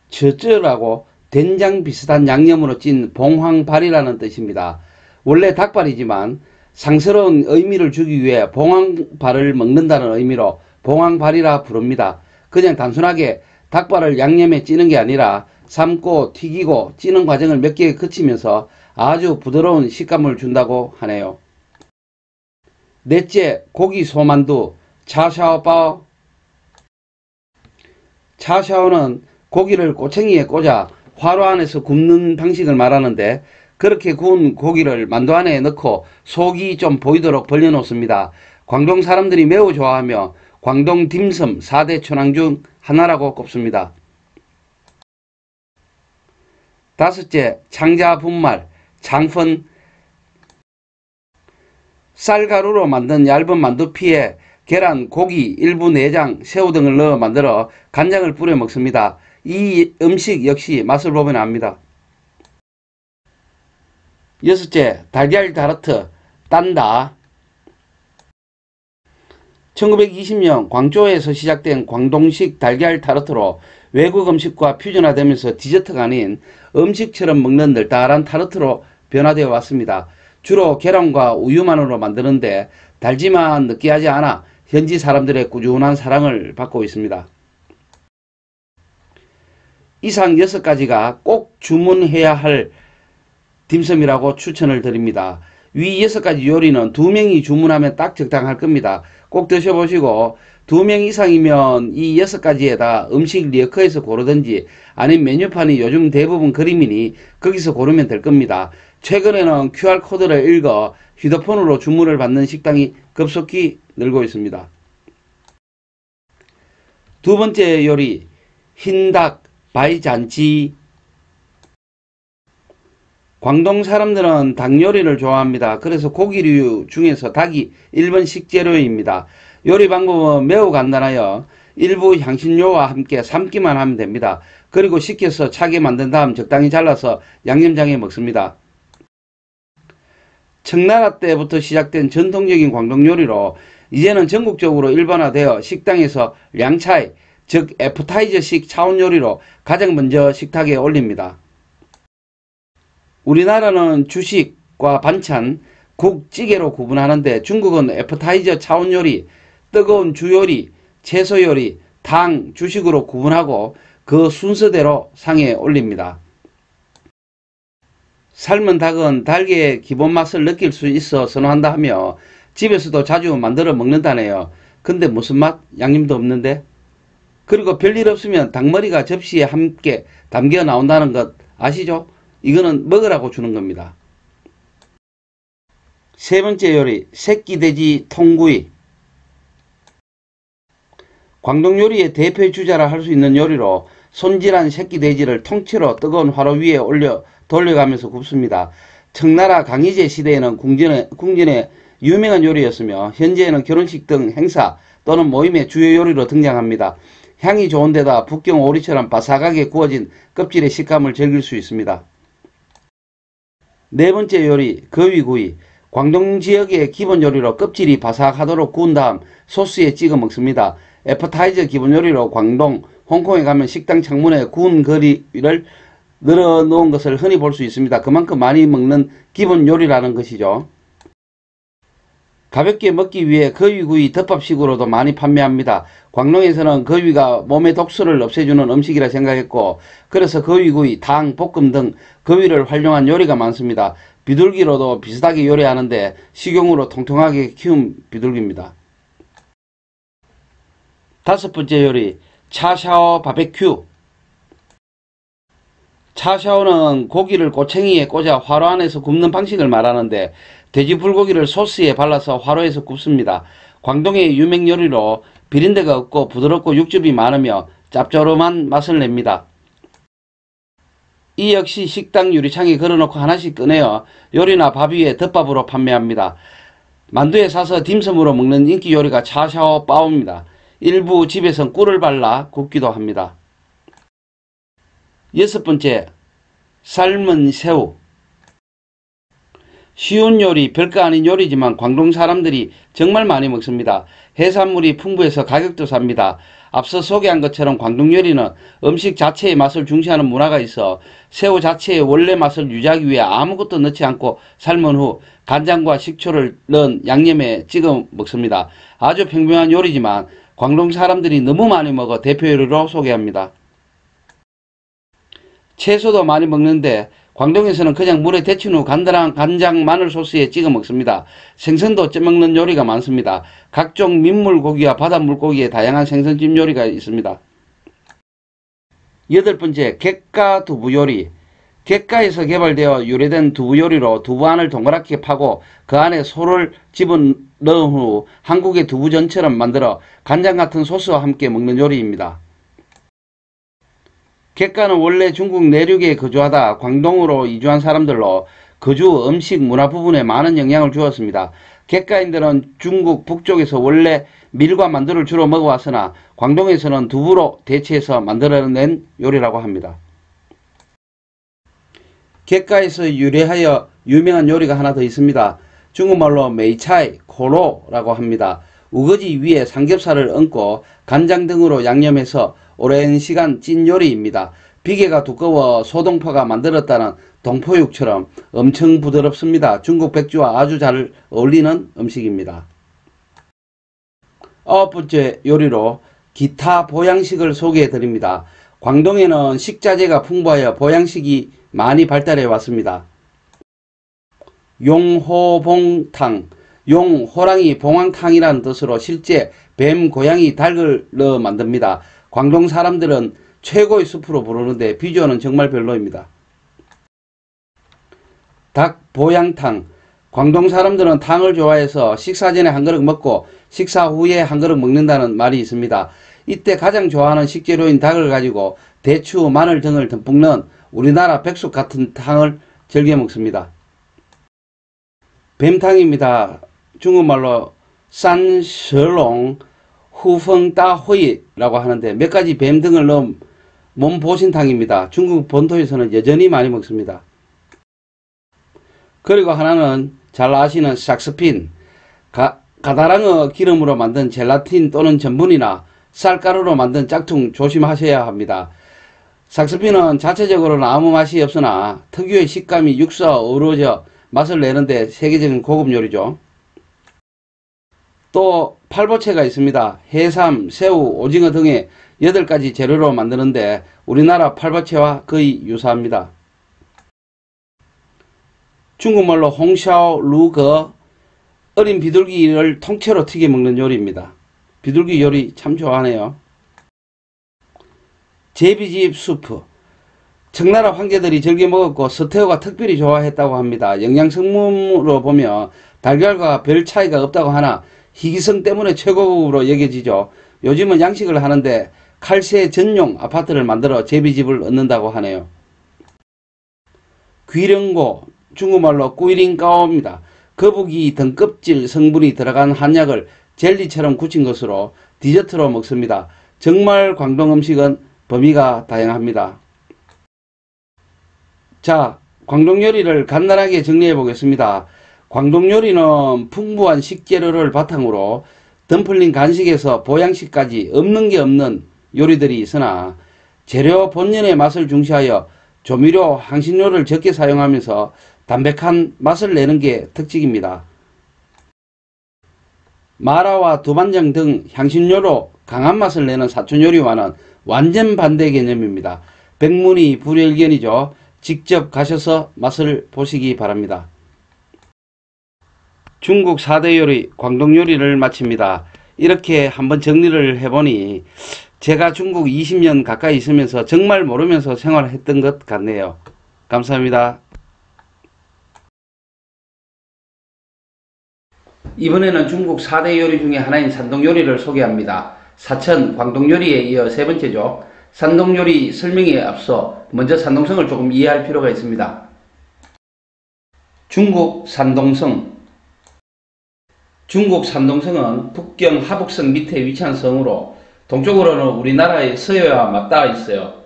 [SPEAKER 1] 츠쯔라고 된장 비슷한 양념으로 찐 봉황발이라는 뜻입니다. 원래 닭발이지만 상스러운 의미를 주기 위해 봉황발을 먹는다는 의미로 봉황발이라 부릅니다. 그냥 단순하게 닭발을 양념에 찌는 게 아니라 삶고 튀기고 찌는 과정을 몇 개 거치면서 아주 부드러운 식감을 준다고 하네요. 넷째, 고기 소만두, 차샤오바오. 차샤오는 고기를 꼬챙이에 꽂아 화로 안에서 굽는 방식을 말하는데 그렇게 구운 고기를 만두 안에 넣고 속이 좀 보이도록 벌려놓습니다. 광동 사람들이 매우 좋아하며 광동 딤섬 4대 천왕 중 하나라고 꼽습니다. 다섯째, 창자 분말, 창펀. 쌀가루로 만든 얇은 만두피에 계란, 고기, 일부 내장, 새우 등을 넣어 만들어 간장을 뿌려 먹습니다. 이 음식 역시 맛을 보면 압니다. 여섯째, 달걀 타르트, 딴다. 1920년 광저우에서 시작된 광동식 달걀 타르트로 외국 음식과 퓨전화되면서 디저트가 아닌 음식처럼 먹는 널따란 타르트로 변화되어 왔습니다. 주로 계란과 우유만으로 만드는데 달지만 느끼하지 않아 현지 사람들의 꾸준한 사랑을 받고 있습니다. 이상 6가지가 꼭 주문해야 할 딤섬이라고 추천을 드립니다. 위 6가지 요리는 2명이 주문하면 딱 적당할 겁니다. 꼭 드셔보시고 2명 이상이면 이 6가지에다 음식 리어커에서 고르든지 아니면 메뉴판이 요즘 대부분 그림이니 거기서 고르면 될 겁니다. 최근에는 QR코드를 읽어 휴대폰으로 주문을 받는 식당이 급속히 늘고 있습니다. 두 번째 요리, 흰닭 바이잔치. 광동 사람들은 닭 요리를 좋아합니다. 그래서 고기류 중에서 닭이 1번 식재료입니다. 요리 방법은 매우 간단하여 일부 향신료와 함께 삶기만 하면 됩니다. 그리고 식혀서 차게 만든 다음 적당히 잘라서 양념장에 먹습니다. 청나라 때부터 시작된 전통적인 광동 요리로 이제는 전국적으로 일반화되어 식당에서 량차이, 즉 애프타이저식 차원 요리로 가장 먼저 식탁에 올립니다. 우리나라는 주식, 음식과 반찬, 국, 찌개로 구분하는데 중국은 애퍼타이저 차원 요리, 뜨거운 주 요리, 채소 요리, 당, 주식으로 구분하고 그 순서대로 상에 올립니다. 삶은 닭은 닭의 기본 맛을 느낄 수 있어 선호한다 하며 집에서도 자주 만들어 먹는다네요. 근데 무슨 맛? 양념도 없는데? 그리고 별일 없으면 닭머리가 접시에 함께 담겨 나온다는 것 아시죠? 이거는 먹으라고 주는 겁니다. 세 번째 요리, 새끼돼지 통구이. 광동 요리의 대표 주자라 할 수 있는 요리로 손질한 새끼돼지를 통째로 뜨거운 화로 위에 올려 돌려가면서 굽습니다. 청나라 강희제 시대에는 궁전의 유명한 요리였으며 현재에는 결혼식 등 행사 또는 모임의 주요 요리로 등장합니다. 향이 좋은 데다 북경 오리처럼 바삭하게 구워진 껍질의 식감을 즐길 수 있습니다. 네 번째 요리, 거위구이. 광동 지역의 기본 요리로 껍질이 바삭하도록 구운 다음 소스에 찍어 먹습니다. 애퍼타이저 기본 요리로 광동, 홍콩에 가면 식당 창문에 구운 거위를 늘어 놓은 것을 흔히 볼 수 있습니다. 그만큼 많이 먹는 기본 요리라는 것이죠. 가볍게 먹기 위해 거위구이 덮밥식으로도 많이 판매합니다. 광동에서는 거위가 몸의 독소를 없애주는 음식이라 생각했고 그래서 거위구이, 당, 볶음 등 거위를 활용한 요리가 많습니다. 비둘기로도 비슷하게 요리하는데 식용으로 통통하게 키운 비둘기입니다. 다섯 번째 요리, 차샤오 바베큐. 차샤오는 고기를 꼬챙이에 꽂아 화로 안에서 굽는 방식을 말하는데 돼지 불고기를 소스에 발라서 화로에서 굽습니다. 광동의 유명 요리로 비린내가 없고 부드럽고 육즙이 많으며 짭조름한 맛을 냅니다. 이 역시 식당 유리창에 걸어놓고 하나씩 꺼내어 요리나 밥 위에 덮밥으로 판매합니다. 만두에 싸서 딤섬으로 먹는 인기 요리가 차샤오 빠오입니다. 일부 집에선 꿀을 발라 굽기도 합니다. 여섯 번째, 삶은 새우. 쉬운 요리, 별거 아닌 요리지만 광동 사람들이 정말 많이 먹습니다. 해산물이 풍부해서 가격도 삽니다. 앞서 소개한 것처럼 광동 요리는 음식 자체의 맛을 중시하는 문화가 있어 새우 자체의 원래 맛을 유지하기 위해 아무것도 넣지 않고 삶은 후 간장과 식초를 넣은 양념에 찍어 먹습니다. 아주 평범한 요리지만 광동 사람들이 너무 많이 먹어 대표 요리로 소개합니다. 채소도 많이 먹는데 광동에서는 그냥 물에 데친 후 간단한 간장 마늘 소스에 찍어 먹습니다. 생선도 쪄먹는 요리가 많습니다. 각종 민물고기와 바닷물고기의 다양한 생선찜 요리가 있습니다. 여덟 번째, 객가 두부 요리. 객가에서 개발되어 유래된 두부 요리로 두부 안을 동그랗게 파고 그 안에 소를 집어넣은 후 한국의 두부전처럼 만들어 간장 같은 소스와 함께 먹는 요리입니다. 객가는 원래 중국 내륙에 거주하다 광동으로 이주한 사람들로 거주, 음식, 문화 부분에 많은 영향을 주었습니다. 객가인들은 중국 북쪽에서 원래 밀과 만두를 주로 먹어왔으나 광동에서는 두부로 대체해서 만들어낸 요리라고 합니다. 객가에서 유래하여 유명한 요리가 하나 더 있습니다. 중국말로 메이차이, 코로라고 합니다. 우거지 위에 삼겹살을 얹고 간장 등으로 양념해서 오랜 시간 찐 요리입니다. 비계가 두꺼워 소동포가 만들었다는 동포육처럼 엄청 부드럽습니다. 중국 백주와 아주 잘 어울리는 음식입니다. 아홉 번째 요리로 기타 보양식을 소개해 드립니다. 광동에는 식자재가 풍부하여 보양식이 많이 발달해 왔습니다. 용호봉탕, 용, 호랑이, 봉황탕이라는 뜻으로 실제 뱀, 고양이, 닭을 넣어 만듭니다. 광동 사람들은 최고의 숲으로 부르는데 비주얼은 정말 별로입니다. 닭 보양탕. 광동 사람들은 탕을 좋아해서 식사 전에 한 그릇 먹고 식사 후에 한 그릇 먹는다는 말이 있습니다. 이때 가장 좋아하는 식재료인 닭을 가지고 대추, 마늘 등을 듬뿍 넣은 우리나라 백숙 같은 탕을 즐겨 먹습니다. 뱀탕입니다. 중국말로 산셔롱 후펑따회이라고 하는데 몇 가지 뱀 등을 넣은 몸보신탕입니다. 중국 본토에서는 여전히 많이 먹습니다. 그리고 하나는 잘 아시는 삭스핀, 가다랑어 기름으로 만든 젤라틴 또는 전분이나 쌀가루로 만든 짝퉁 조심하셔야 합니다. 삭스핀은 자체적으로는 아무 맛이 없으나 특유의 식감이 육수와 어우러져 맛을 내는데 세계적인 고급 요리죠. 또 팔보채가 있습니다. 해삼, 새우, 오징어 등의 8가지 재료로 만드는데 우리나라 팔보채와 거의 유사합니다. 중국말로 홍샤오 루거, 어린 비둘기를 통째로 튀겨 먹는 요리입니다. 비둘기 요리 참 좋아하네요. 제비집 수프, 청나라 황제들이 즐겨 먹었고 서태후가 특별히 좋아했다고 합니다. 영양성분으로 보면 달걀과 별 차이가 없다고 하나 희귀성 때문에 최고급으로 여겨지죠. 요즘은 양식을 하는데 칼새 전용 아파트를 만들어 제비집을 얻는다고 하네요. 귀령고, 중국말로 꾸이링까오입니다. 거북이 등껍질 성분이 들어간 한약을 젤리처럼 굳힌 것으로 디저트로 먹습니다. 정말 광동 음식은 범위가 다양합니다. 자, 광동 요리를 간단하게 정리해 보겠습니다. 광동 요리는 풍부한 식재료를 바탕으로 덤플링 간식에서 보양식까지 없는 게 없는 요리들이 있으나 재료 본연의 맛을 중시하여 조미료, 향신료를 적게 사용하면서 담백한 맛을 내는 게 특징입니다. 마라와 두반장 등 향신료로 강한 맛을 내는 사촌요리와는 완전 반대 개념입니다. 백문이 불여일견이죠. 직접 가셔서 맛을 보시기 바랍니다. 중국 4대 요리, 광동 요리를 마칩니다. 이렇게 한번 정리를 해보니 제가 중국 20년 가까이 있으면서 정말 모르면서 생활했던 것 같네요. 감사합니다. 이번에는 중국 4대 요리 중에 하나인 산동 요리를 소개합니다. 사천, 광동 요리에 이어 세 번째죠. 산동 요리 설명에 앞서 먼저 산동성을 조금 이해할 필요가 있습니다. 중국 산동성. 중국 산동성은 북경 하북성 밑에 위치한 성으로 동쪽으로는 우리나라의 서해와 맞닿아 있어요.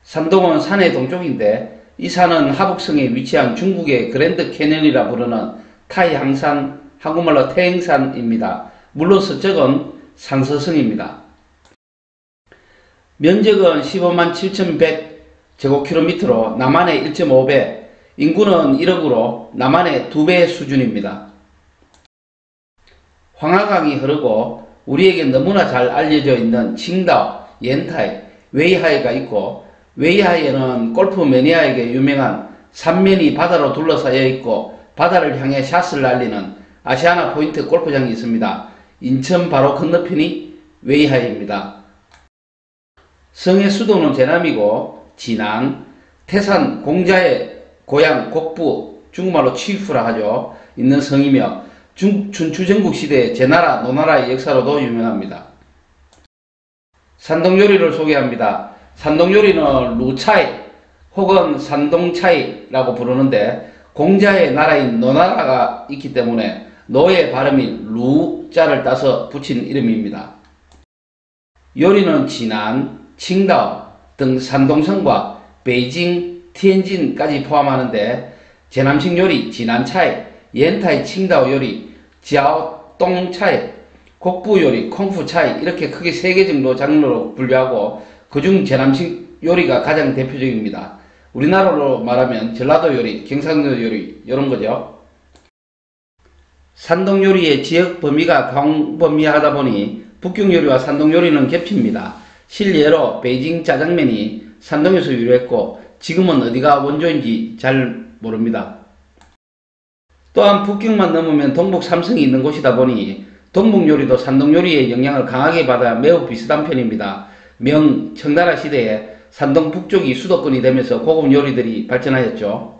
[SPEAKER 1] 산동은 산의 동쪽인데 이 산은 하북성에 위치한 중국의 그랜드 캐년이라 부르는 타이항산, 한국말로 태행산입니다. 물론 서쪽은 산서성입니다. 면적은 15만 7,100제곱킬로미터로 남한의 1.5배, 인구는 1억으로 남한의 2배 수준입니다. 황하강이 흐르고 우리에게 너무나 잘 알려져 있는 칭다오, 옌타이, 웨이하이가 있고 웨이하이에는 골프 매니아에게 유명한 삼면이 바다로 둘러싸여 있고 바다를 향해 샷을 날리는 아시아나 포인트 골프장이 있습니다. 인천 바로 건너편이 웨이하이입니다. 성의 수도는 제남이고 진안, 태산 공자의 고향 곡부, 중국말로 취후라 하죠. 있는 성이며 춘추전국 시대 제나라, 노나라의 역사로도 유명합니다. 산동 요리를 소개합니다. 산동 요리는 루차이 혹은 산동차이라고 부르는데 공자의 나라인 노나라가 있기 때문에 노의 발음인 루자를 따서 붙인 이름입니다. 요리는 진안, 칭다오 등 산동성과 베이징, 티엔진까지 포함하는데 제남식 요리 진안차이, 옌타이 칭다오 요리, 지아오똥차이, 곡부 요리, 콩푸차이 이렇게 크게 3개 정도 장르로 분류하고 그중 제남식 요리가 가장 대표적입니다. 우리나라로 말하면 전라도 요리, 경상도 요리 이런 거죠. 산동 요리의 지역 범위가 광범위하다 보니 북경 요리와 산동 요리는 겹칩니다. 실예로 베이징 짜장면이 산동에서 유래했고 지금은 어디가 원조인지 잘 모릅니다. 또한 북경만 넘으면 동북 삼성이 있는 곳이다 보니 동북 요리도 산동 요리의 영향을 강하게 받아 매우 비슷한 편입니다. 명, 청나라 시대에 산동 북쪽이 수도권이 되면서 고급 요리들이 발전하였죠.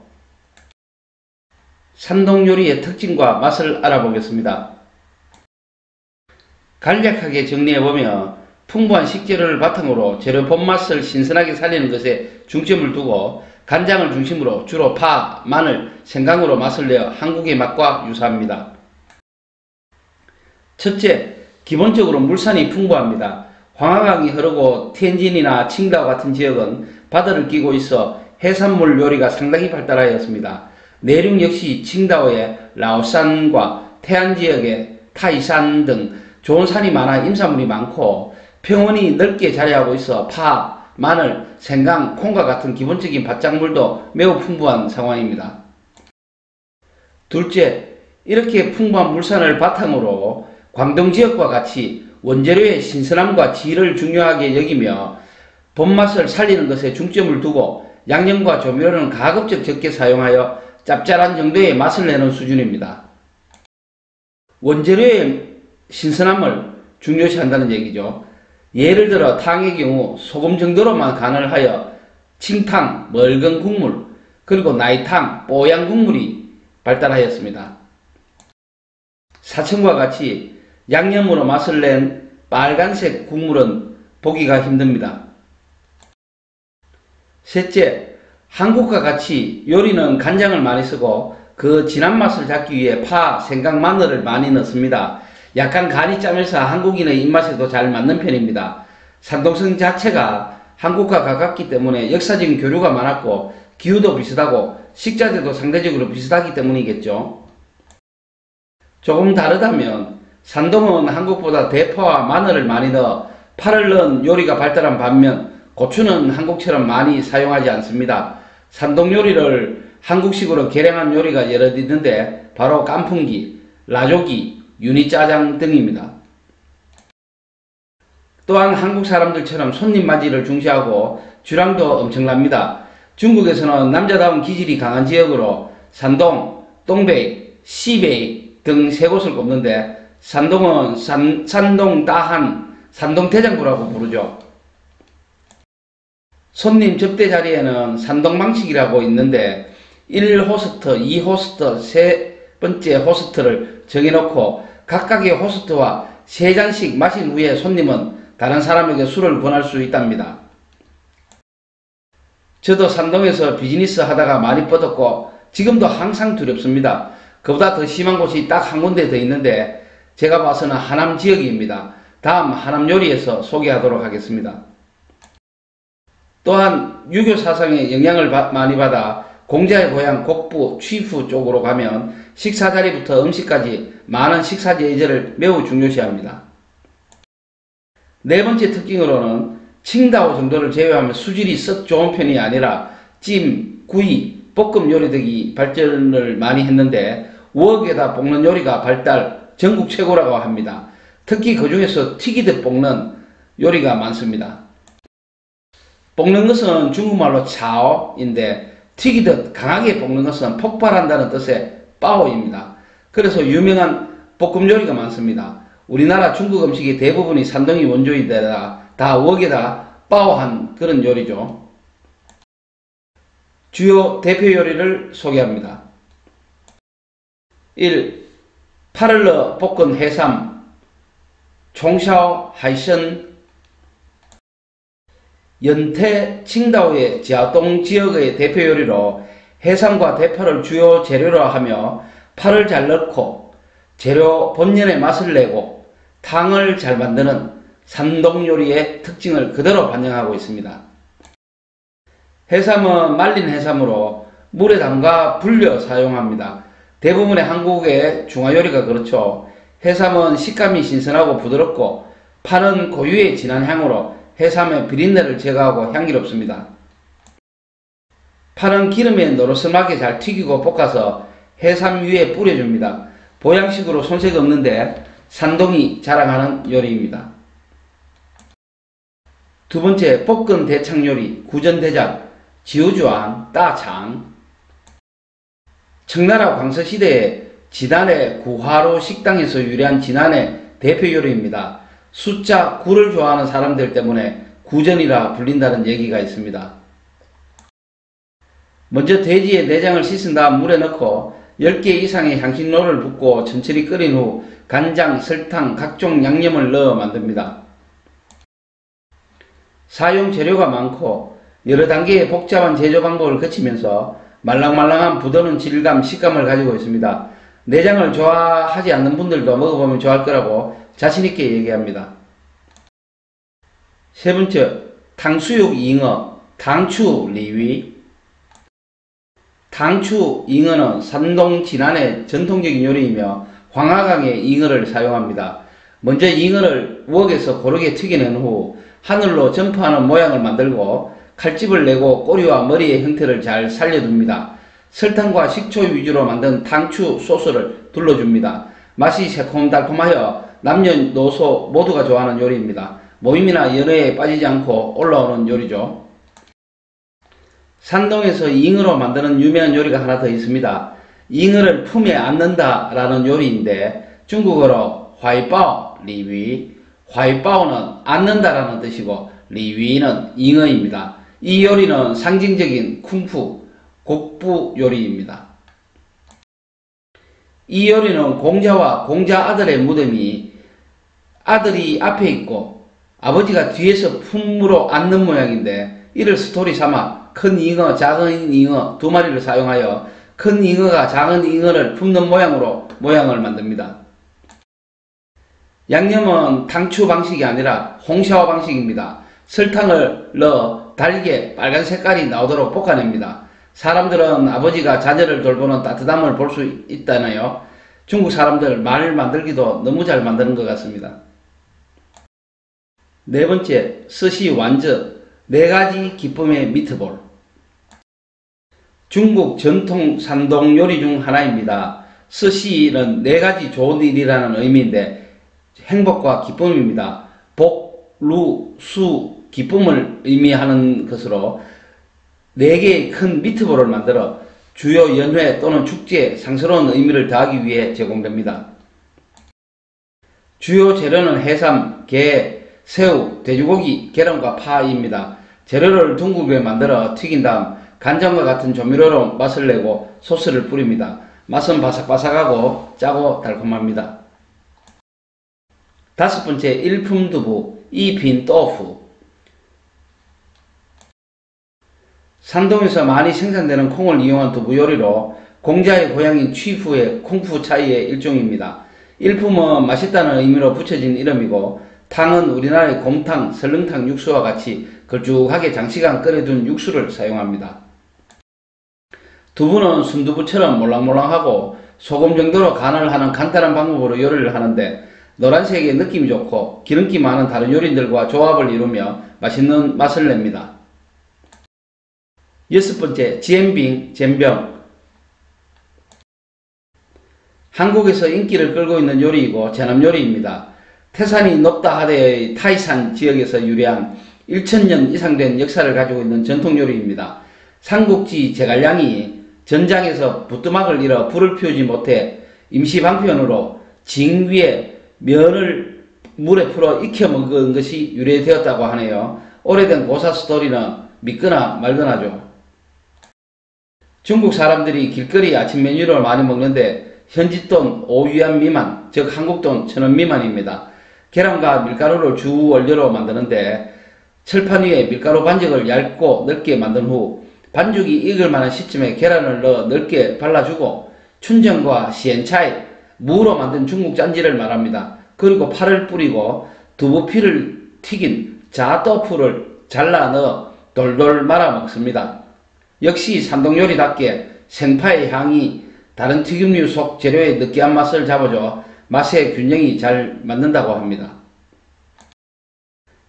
[SPEAKER 1] 산동 요리의 특징과 맛을 알아보겠습니다. 간략하게 정리해보면 풍부한 식재료를 바탕으로 재료 본맛을 신선하게 살리는 것에 중점을 두고 간장을 중심으로 주로 파, 마늘, 생강으로 맛을 내어 한국의 맛과 유사합니다. 첫째, 기본적으로 물산이 풍부합니다. 황하강이 흐르고 텐진이나 칭다오 같은 지역은 바다를 끼고 있어 해산물 요리가 상당히 발달하였습니다. 내륙 역시 칭다오의 라오산과 태안 지역의 타이산 등 좋은 산이 많아 임산물이 많고 평원이 넓게 자리하고 있어 파, 마늘, 생강, 콩과 같은 기본적인 밭작물도 매우 풍부한 상황입니다. 둘째, 이렇게 풍부한 물산을 바탕으로 광동 지역과 같이 원재료의 신선함과 질을 중요하게 여기며 본맛을 살리는 것에 중점을 두고 양념과 조미료는 가급적 적게 사용하여 짭짤한 정도의 맛을 내는 수준입니다. 원재료의 신선함을 중요시한다는 얘기죠. 예를 들어 탕의 경우 소금 정도로만 간을 하여清汤, 묽은 국물, 그리고 나이탕, 뽀얀 국물이 발달하였습니다. 사천과 같이 양념으로 맛을 낸 빨간색 국물은 보기가 힘듭니다. 셋째, 한국과 같이 요리는 간장을 많이 쓰고 그 진한 맛을 잡기 위해 파, 생강, 마늘을 많이 넣습니다. 약간 간이 짜면서 한국인의 입맛에도 잘 맞는 편입니다. 산동성 자체가 한국과 가깝기 때문에 역사적인 교류가 많았고 기후도 비슷하고 식자재도 상대적으로 비슷하기 때문이겠죠. 조금 다르다면 산동은 한국보다 대파와 마늘을 많이 넣어 파를 넣은 요리가 발달한 반면 고추는 한국처럼 많이 사용하지 않습니다. 산동 요리를 한국식으로 개량한 요리가 여러 있는데 바로 깐풍기, 라조기, 유니짜장 등입니다. 또한 한국 사람들처럼 손님 맞이를 중시하고 주량도 엄청납니다. 중국에서는 남자다운 기질이 강한 지역으로 산동, 동베이, 시베이 등 세 곳을 꼽는데 산동은 산동 따한, 산동 대장부라고 부르죠. 손님 접대 자리에는 산동 방식이라고 있는데 1호스트, 2호스트, 세 번째 호스트를 정해놓고 각각의 호스트와 3잔씩 마신 후에 손님은 다른 사람에게 술을 권할 수 있답니다. 저도 산동에서 비즈니스 하다가 많이 뻗었고 지금도 항상 두렵습니다. 그보다 더 심한 곳이 딱 한 군데 더 있는데 제가 봐서는 하남 지역입니다. 다음 하남 요리에서 소개하도록 하겠습니다. 또한 유교 사상의 영향을 많이 받아 공자의 고향 곡부, 취프 쪽으로 가면 식사 자리부터 음식까지 많은 식사 예절을 매우 중요시합니다. 네 번째 특징으로는 칭다오 정도를 제외하면 수질이 썩 좋은 편이 아니라 찜, 구이, 볶음 요리 등이 발전을 많이 했는데 웍에다 볶는 요리가 발달 전국 최고라고 합니다. 특히 그 중에서 튀기듯 볶는 요리가 많습니다. 볶는 것은 중국말로 차오인데 튀기듯 강하게 볶는 것은 폭발한다는 뜻의 빠오입니다. 그래서 유명한 볶음 요리가 많습니다. 우리나라 중국 음식의 대부분이 산동이 원조인데다 다 웍에다 빠오한 그런 요리죠. 주요 대표 요리를 소개합니다. 1. 파를 넣어 볶은 해삼, 총샤오 하이션. 연태 칭다오의 지하동 지역의 대표 요리로 해삼과 대파를 주요 재료로 하며 파를 잘 넣고 재료 본연의 맛을 내고 탕을 잘 만드는 산동 요리의 특징을 그대로 반영하고 있습니다. 해삼은 말린 해삼으로 물에 담가 불려 사용합니다. 대부분의 한국의 중화요리가 그렇죠. 해삼은 식감이 신선하고 부드럽고 파는 고유의 진한 향으로 해삼의 비린내를 제거하고 향기롭습니다. 파는 기름에 노르스름하게 잘 튀기고 볶아서 해삼 위에 뿌려줍니다. 보양식으로 손색 없는데 산동이 자랑하는 요리입니다. 두 번째, 볶은 대창 요리, 구전대장, 지우주안, 따창. 청나라 광서시대에 지단의 구화로 식당에서 유래한 진안의 대표 요리입니다. 숫자 9를 좋아하는 사람들 때문에 구전이라 불린다는 얘기가 있습니다. 먼저 돼지의 내장을 씻은 다음 물에 넣고 10개 이상의 향신료를 붓고 천천히 끓인 후 간장, 설탕, 각종 양념을 넣어 만듭니다. 사용 재료가 많고 여러 단계의 복잡한 제조 방법을 거치면서 말랑말랑한 부드러운 질감, 식감을 가지고 있습니다. 내장을 좋아하지 않는 분들도 먹어보면 좋아할 거라고 자신있게 얘기합니다. 세 번째, 탕수육 잉어, 당추 리위. 당추 잉어는 산동 진안의 전통적인 요리이며 황하강의 잉어를 사용합니다. 먼저 잉어를 웍에서 고르게 튀겨낸 후 하늘로 점프하는 모양을 만들고 칼집을 내고 꼬리와 머리의 형태를 잘 살려둡니다. 설탕과 식초 위주로 만든 탕추 소스를 둘러줍니다. 맛이 새콤달콤하여 남녀노소 모두가 좋아하는 요리입니다. 모임이나 연회에 빠지지 않고 올라오는 요리죠. 산동에서 잉어로 만드는 유명한 요리가 하나 더 있습니다. 잉어를 품에 안는다 라는 요리인데 중국어로 화이바오 리위, 화이바오는 안는다 라는 뜻이고 리위는 잉어입니다. 이 요리는 상징적인 쿵푸, 곡부 요리입니다. 이 요리는 공자와 공자 아들의 무덤이 아들이 앞에 있고 아버지가 뒤에서 품으로 안는 모양인데 이를 스토리 삼아 큰 잉어, 작은 잉어 두 마리를 사용하여 큰 잉어가 작은 잉어를 품는 모양으로 모양을 만듭니다. 양념은 탕추 방식이 아니라 홍샤오 방식입니다. 설탕을 넣어 달게 빨간 색깔이 나오도록 볶아냅니다. 사람들은 아버지가 자녀를 돌보는 따뜻함을 볼 수 있다네요. 중국 사람들 말 만들기도 너무 잘 만드는 것 같습니다. 네 번째, 스시 완저, 4가지 기쁨의 미트볼. 중국 전통 산동 요리 중 하나입니다. 스시는 4가지 좋은 일이라는 의미인데 행복과 기쁨입니다. 복, 루, 수, 기쁨을 의미하는 것으로 4개의 큰 미트볼을 만들어 주요 연회 또는 축제에 상스러운 의미를 더하기 위해 제공됩니다. 주요 재료는 해삼, 게, 새우, 돼지고기, 계란과 파입니다. 재료를 둥글게 만들어 튀긴 다음 간장과 같은 조미료로 맛을 내고 소스를 뿌립니다. 맛은 바삭바삭하고 짜고 달콤합니다. 다섯 번째, 일품두부, 이빈또프. 산동에서 많이 생산되는 콩을 이용한 두부 요리로 공자의 고향인 취푸의 콩푸 차이의 일종입니다. 일품은 맛있다는 의미로 붙여진 이름이고 탕은 우리나라의 곰탕, 설렁탕 육수와 같이 걸쭉하게 장시간 끓여둔 육수를 사용합니다. 두부는 순두부처럼 몰랑몰랑하고 소금 정도로 간을 하는 간단한 방법으로 요리를 하는데 노란색의 느낌이 좋고 기름기 많은 다른 요리들과 조합을 이루며 맛있는 맛을 냅니다. 여섯 번째, 지엔빙, 젠병. 한국에서 인기를 끌고 있는 요리이고 제남 요리입니다. 태산이 높다 하대의 타이산 지역에서 유래한 1000년 이상 된 역사를 가지고 있는 전통 요리입니다. 삼국지 제갈량이 전장에서 부뚜막을 잃어 불을 피우지 못해 임시방편으로 징 위에 면을 물에 풀어 익혀 먹은 것이 유래되었다고 하네요. 오래된 고사 스토리는 믿거나 말거나죠. 중국 사람들이 길거리 아침 메뉴를 많이 먹는데 현지돈 5위안 미만, 즉 한국돈 1000원 미만입니다. 계란과 밀가루를 주 원료로 만드는데 철판 위에 밀가루 반죽을 얇고 넓게 만든 후 반죽이 익을 만한 시점에 계란을 넣어 넓게 발라주고 춘정과 시엔차이, 무로 만든 중국 짠지를 말합니다. 그리고 파를 뿌리고 두부피를 튀긴 자또프를 잘라 넣어 돌돌 말아 먹습니다. 역시 산동 요리답게 생파의 향이 다른 튀김류 속 재료의 느끼한 맛을 잡아줘 맛의 균형이 잘 맞는다고 합니다.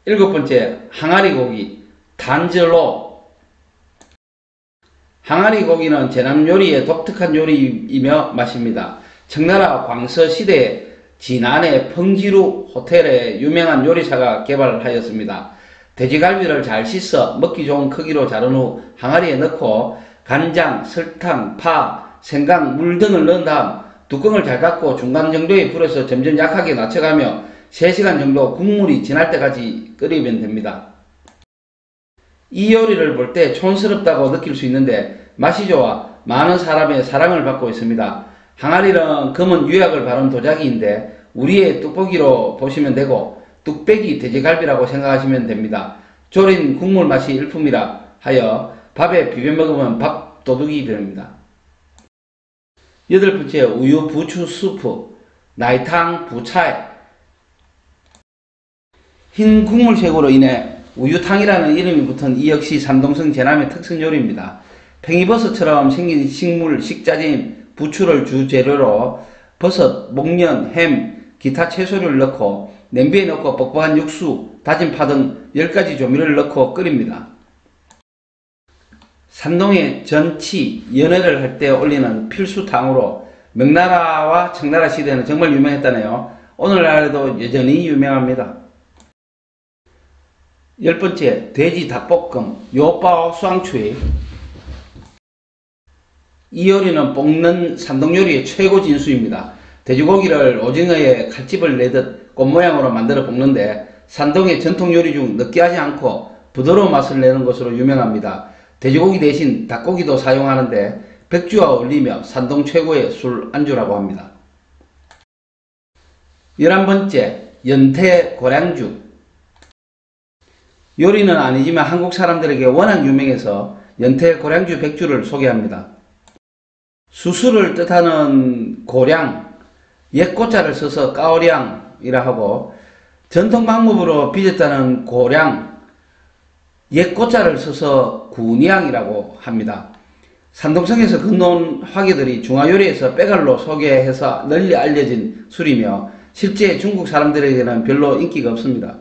[SPEAKER 1] 일곱 번째, 항아리 고기, 단저로. 항아리 고기는 제남 요리의 독특한 요리이며 맛입니다. 청나라 광서 시대에 진안의 펑지루 호텔의 유명한 요리사가 개발하였습니다. 돼지갈비를 잘 씻어 먹기 좋은 크기로 자른 후 항아리에 넣고 간장, 설탕, 파, 생강, 물 등을 넣은 다음 뚜껑을 잘 닫고 중간 정도의 불에서 점점 약하게 낮춰가며 3시간 정도 국물이 진할 때까지 끓이면 됩니다. 이 요리를 볼 때 촌스럽다고 느낄 수 있는데 맛이 좋아 많은 사람의 사랑을 받고 있습니다. 항아리는 검은 유약을 바른 도자기인데 우리의 뚝배기로 보시면 되고 뚝배기 돼지갈비라고 생각하시면 됩니다. 졸인 국물 맛이 일품이라 하여 밥에 비벼 먹으면 밥도둑이 됩니다. 여덟 번째, 우유 부추 수프, 나이탕 부차이. 흰 국물색으로 인해 우유탕이라는 이름이 붙은 이 역시 산동성 제남의 특성 요리입니다. 팽이버섯처럼 생긴 식물 식자재인 부추를 주재료로 버섯, 목련, 햄, 기타 채소를 넣고 냄비에 넣고 뻑뻑한 육수, 다진 파 등 10가지 조미료를 넣고 끓입니다. 산동의 전치, 연회를 할 때 올리는 필수탕으로 명나라와 청나라 시대에는 정말 유명했다네요. 오늘날에도 여전히 유명합니다. 10번째, 돼지 닭볶음, 요바오 수앙추이. 이 요리는 볶는 산동 요리의 최고 진수입니다. 돼지고기를 오징어에 칼집을 내듯 꽃 모양으로 만들어 볶는데 산동의 전통 요리 중 느끼하지 않고 부드러운 맛을 내는 것으로 유명합니다. 돼지고기 대신 닭고기도 사용하는데 백주와 어울리며 산동 최고의 술 안주라고 합니다. 11번째, 연태 고량죽. 요리는 아니지만 한국 사람들에게 워낙 유명해서 연태 고량주 백주를 소개합니다. 수수를 뜻하는 고량, 옛고자를 써서 까오량이라 하고 전통 방법으로 빚었다는 고량, 옛고자를 써서 구량이라고 합니다. 산동성에서 건너온 화계들이 중화요리에서 빼갈로 소개해서 널리 알려진 술이며 실제 중국 사람들에게는 별로 인기가 없습니다.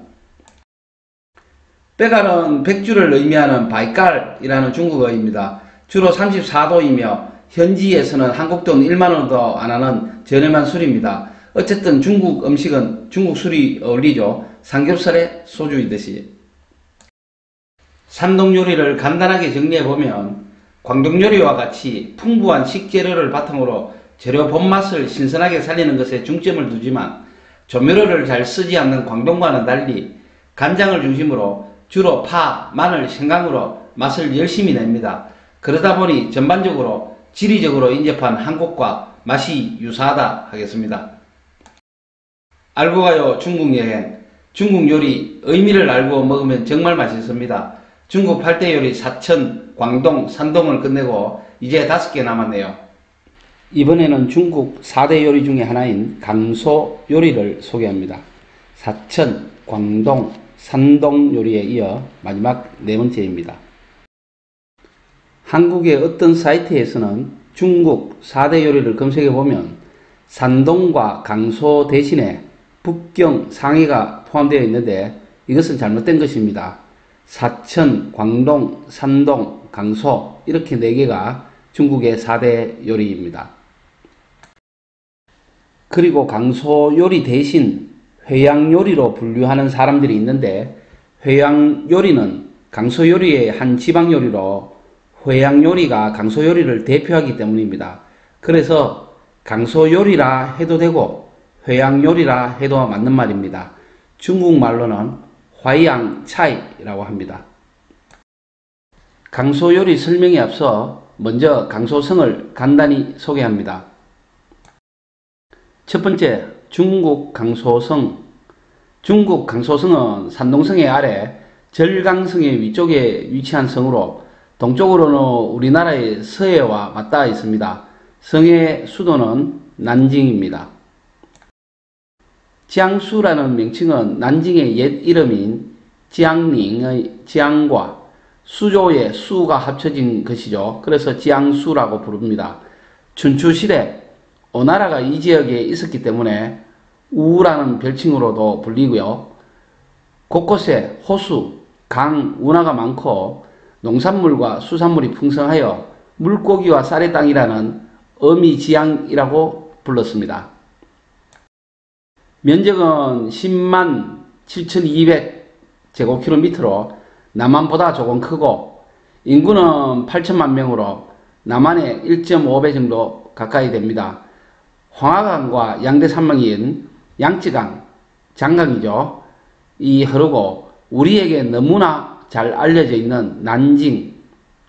[SPEAKER 1] 빼갈은 백주를 의미하는 바이깔이라는 중국어입니다. 주로 34도이며 현지에서는 한국 돈 1만원도 안하는 저렴한 술입니다. 어쨌든 중국 음식은 중국 술이 어울리죠. 삼겹살에 소주이듯이. 산동 요리를 간단하게 정리해보면 광동 요리와 같이 풍부한 식재료를 바탕으로 재료 본맛을 신선하게 살리는 것에 중점을 두지만 조미료를 잘 쓰지 않는 광동과는 달리 간장을 중심으로 주로 파, 마늘, 생강으로 맛을 열심히 냅니다. 그러다 보니 전반적으로 지리적으로 인접한 한국과 맛이 유사하다 하겠습니다. 알고 가요 중국 여행. 중국 요리 의미를 알고 먹으면 정말 맛있습니다. 중국 8대 요리 사천, 광동, 산동을 끝내고 이제 5개 남았네요. 이번에는 중국 4대 요리 중에 하나인 강소 요리를 소개합니다. 사천, 광동, 산동 요리에 이어 마지막 4번째입니다. 한국의 어떤 사이트에서는 중국 4대 요리를 검색해보면 산동과 강소 대신에 북경, 상해가 포함되어 있는데 이것은 잘못된 것입니다. 사천, 광동, 산동, 강소 이렇게 4개가 중국의 4대 요리입니다. 그리고 강소 요리 대신 회양 요리로 분류하는 사람들이 있는데 회양 요리는 강소 요리의 한 지방 요리로 회양 요리가 강소 요리를 대표하기 때문입니다. 그래서 강소 요리라 해도 되고 회양 요리라 해도 맞는 말입니다. 중국말로는 화양 차이라고 합니다. 강소 요리 설명에 앞서 먼저 강소성을 간단히 소개합니다. 첫 번째, 중국 강소성. 중국 강소성은 산동성의 아래 절강성의 위쪽에 위치한 성으로 동쪽으로는 우리나라의 서해와 맞닿아 있습니다. 성의 수도는 난징입니다. 지앙수라는 명칭은 난징의 옛 이름인 지앙寧의 지앙과 수조의 수가 합쳐진 것이죠. 그래서 지앙수라고 부릅니다. 춘추시대 오나라가 이 지역에 있었기 때문에 우라는 별칭으로도 불리고요. 곳곳에 호수, 강, 운하가 많고 농산물과 수산물이 풍성하여 물고기와 쌀의 땅이라는 어미지양이라고 불렀습니다. 면적은 10만 7,200제곱킬로미터로 남한보다 조금 크고 인구는 8천만 명으로 남한의 1.5배 정도 가까이 됩니다. 황하강과 양대산맥인 양쯔강, 장강이죠. 이 흐르고 우리에게 너무나 잘 알려져 있는 난징,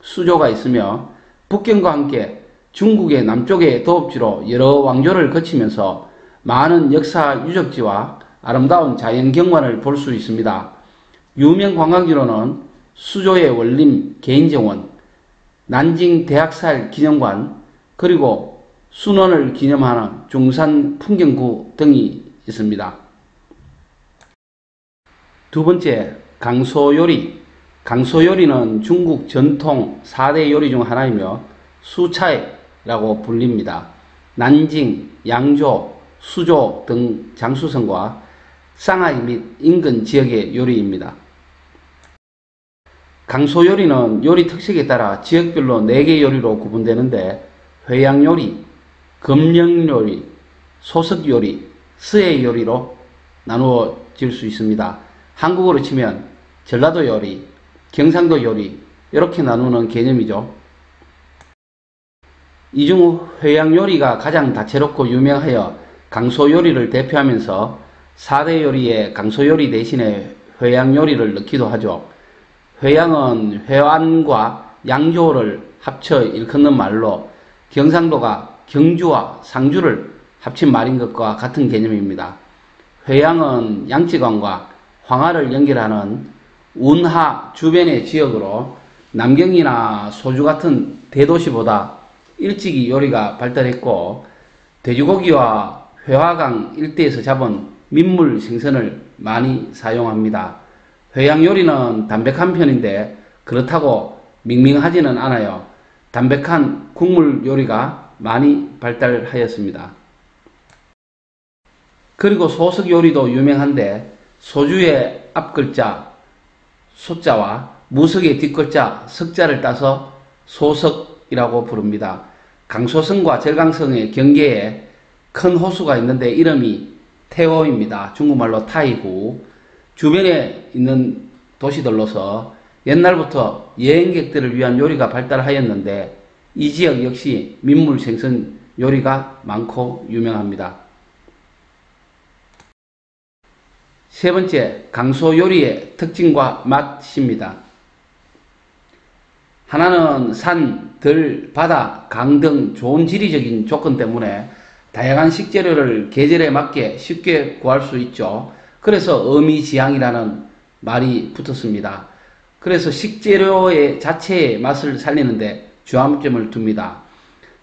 [SPEAKER 1] 수조가 있으며 북경과 함께 중국의 남쪽의 도읍지로 여러 왕조를 거치면서 많은 역사 유적지와 아름다운 자연경관을 볼 수 있습니다. 유명 관광지로는 수조의 원림 개인정원, 난징 대학살 기념관, 그리고 순원을 기념하는 중산 풍경구 등이 있습니다. 두 번째, 강소요리. 강소요리는 중국 전통 4대 요리 중 하나이며 수차이라고 불립니다. 난징, 양조, 수조 등 장수성과 상하이 및 인근 지역의 요리입니다. 강소 요리는 요리 특색에 따라 지역별로 4개 요리로 구분되는데 회양 요리, 검령 요리, 소석 요리, 서해 요리로 나누어질 수 있습니다. 한국어로 치면 전라도 요리, 경상도 요리 이렇게 나누는 개념이죠. 이 중 회양 요리가 가장 다채롭고 유명하여 강소 요리를 대표하면서 4대 요리에 강소 요리 대신에 회양 요리를 넣기도 하죠. 회양은 회안과 양조를 합쳐 일컫는 말로 경상도가 경주와 상주를 합친 말인 것과 같은 개념입니다. 회양은 양쯔강과 황하를 연결하는 운하 주변의 지역으로 남경이나 소주 같은 대도시보다 일찍이 요리가 발달했고 돼지고기와 회화강 일대에서 잡은 민물 생선을 많이 사용합니다. 회양 요리는 담백한 편인데 그렇다고 밍밍하지는 않아요. 담백한 국물 요리가 많이 발달하였습니다. 그리고 소석 요리도 유명한데 소주의 앞글자 소자와 무석의 뒷글자 석자를 따서 소석이라고 부릅니다. 강소성과 절강성의 경계에 큰 호수가 있는데 이름이 태호입니다. 중국말로 타이후. 주변에 있는 도시들로서 옛날부터 여행객들을 위한 요리가 발달하였는데 이 지역 역시 민물 생선 요리가 많고 유명합니다. 세 번째, 강소 요리의 특징과 맛입니다. 하나는 산, 들, 바다, 강 등 좋은 지리적인 조건 때문에 다양한 식재료를 계절에 맞게 쉽게 구할 수 있죠. 그래서 어미지향이라는 말이 붙었습니다. 그래서 식재료의 자체의 맛을 살리는데 주안점을 둡니다.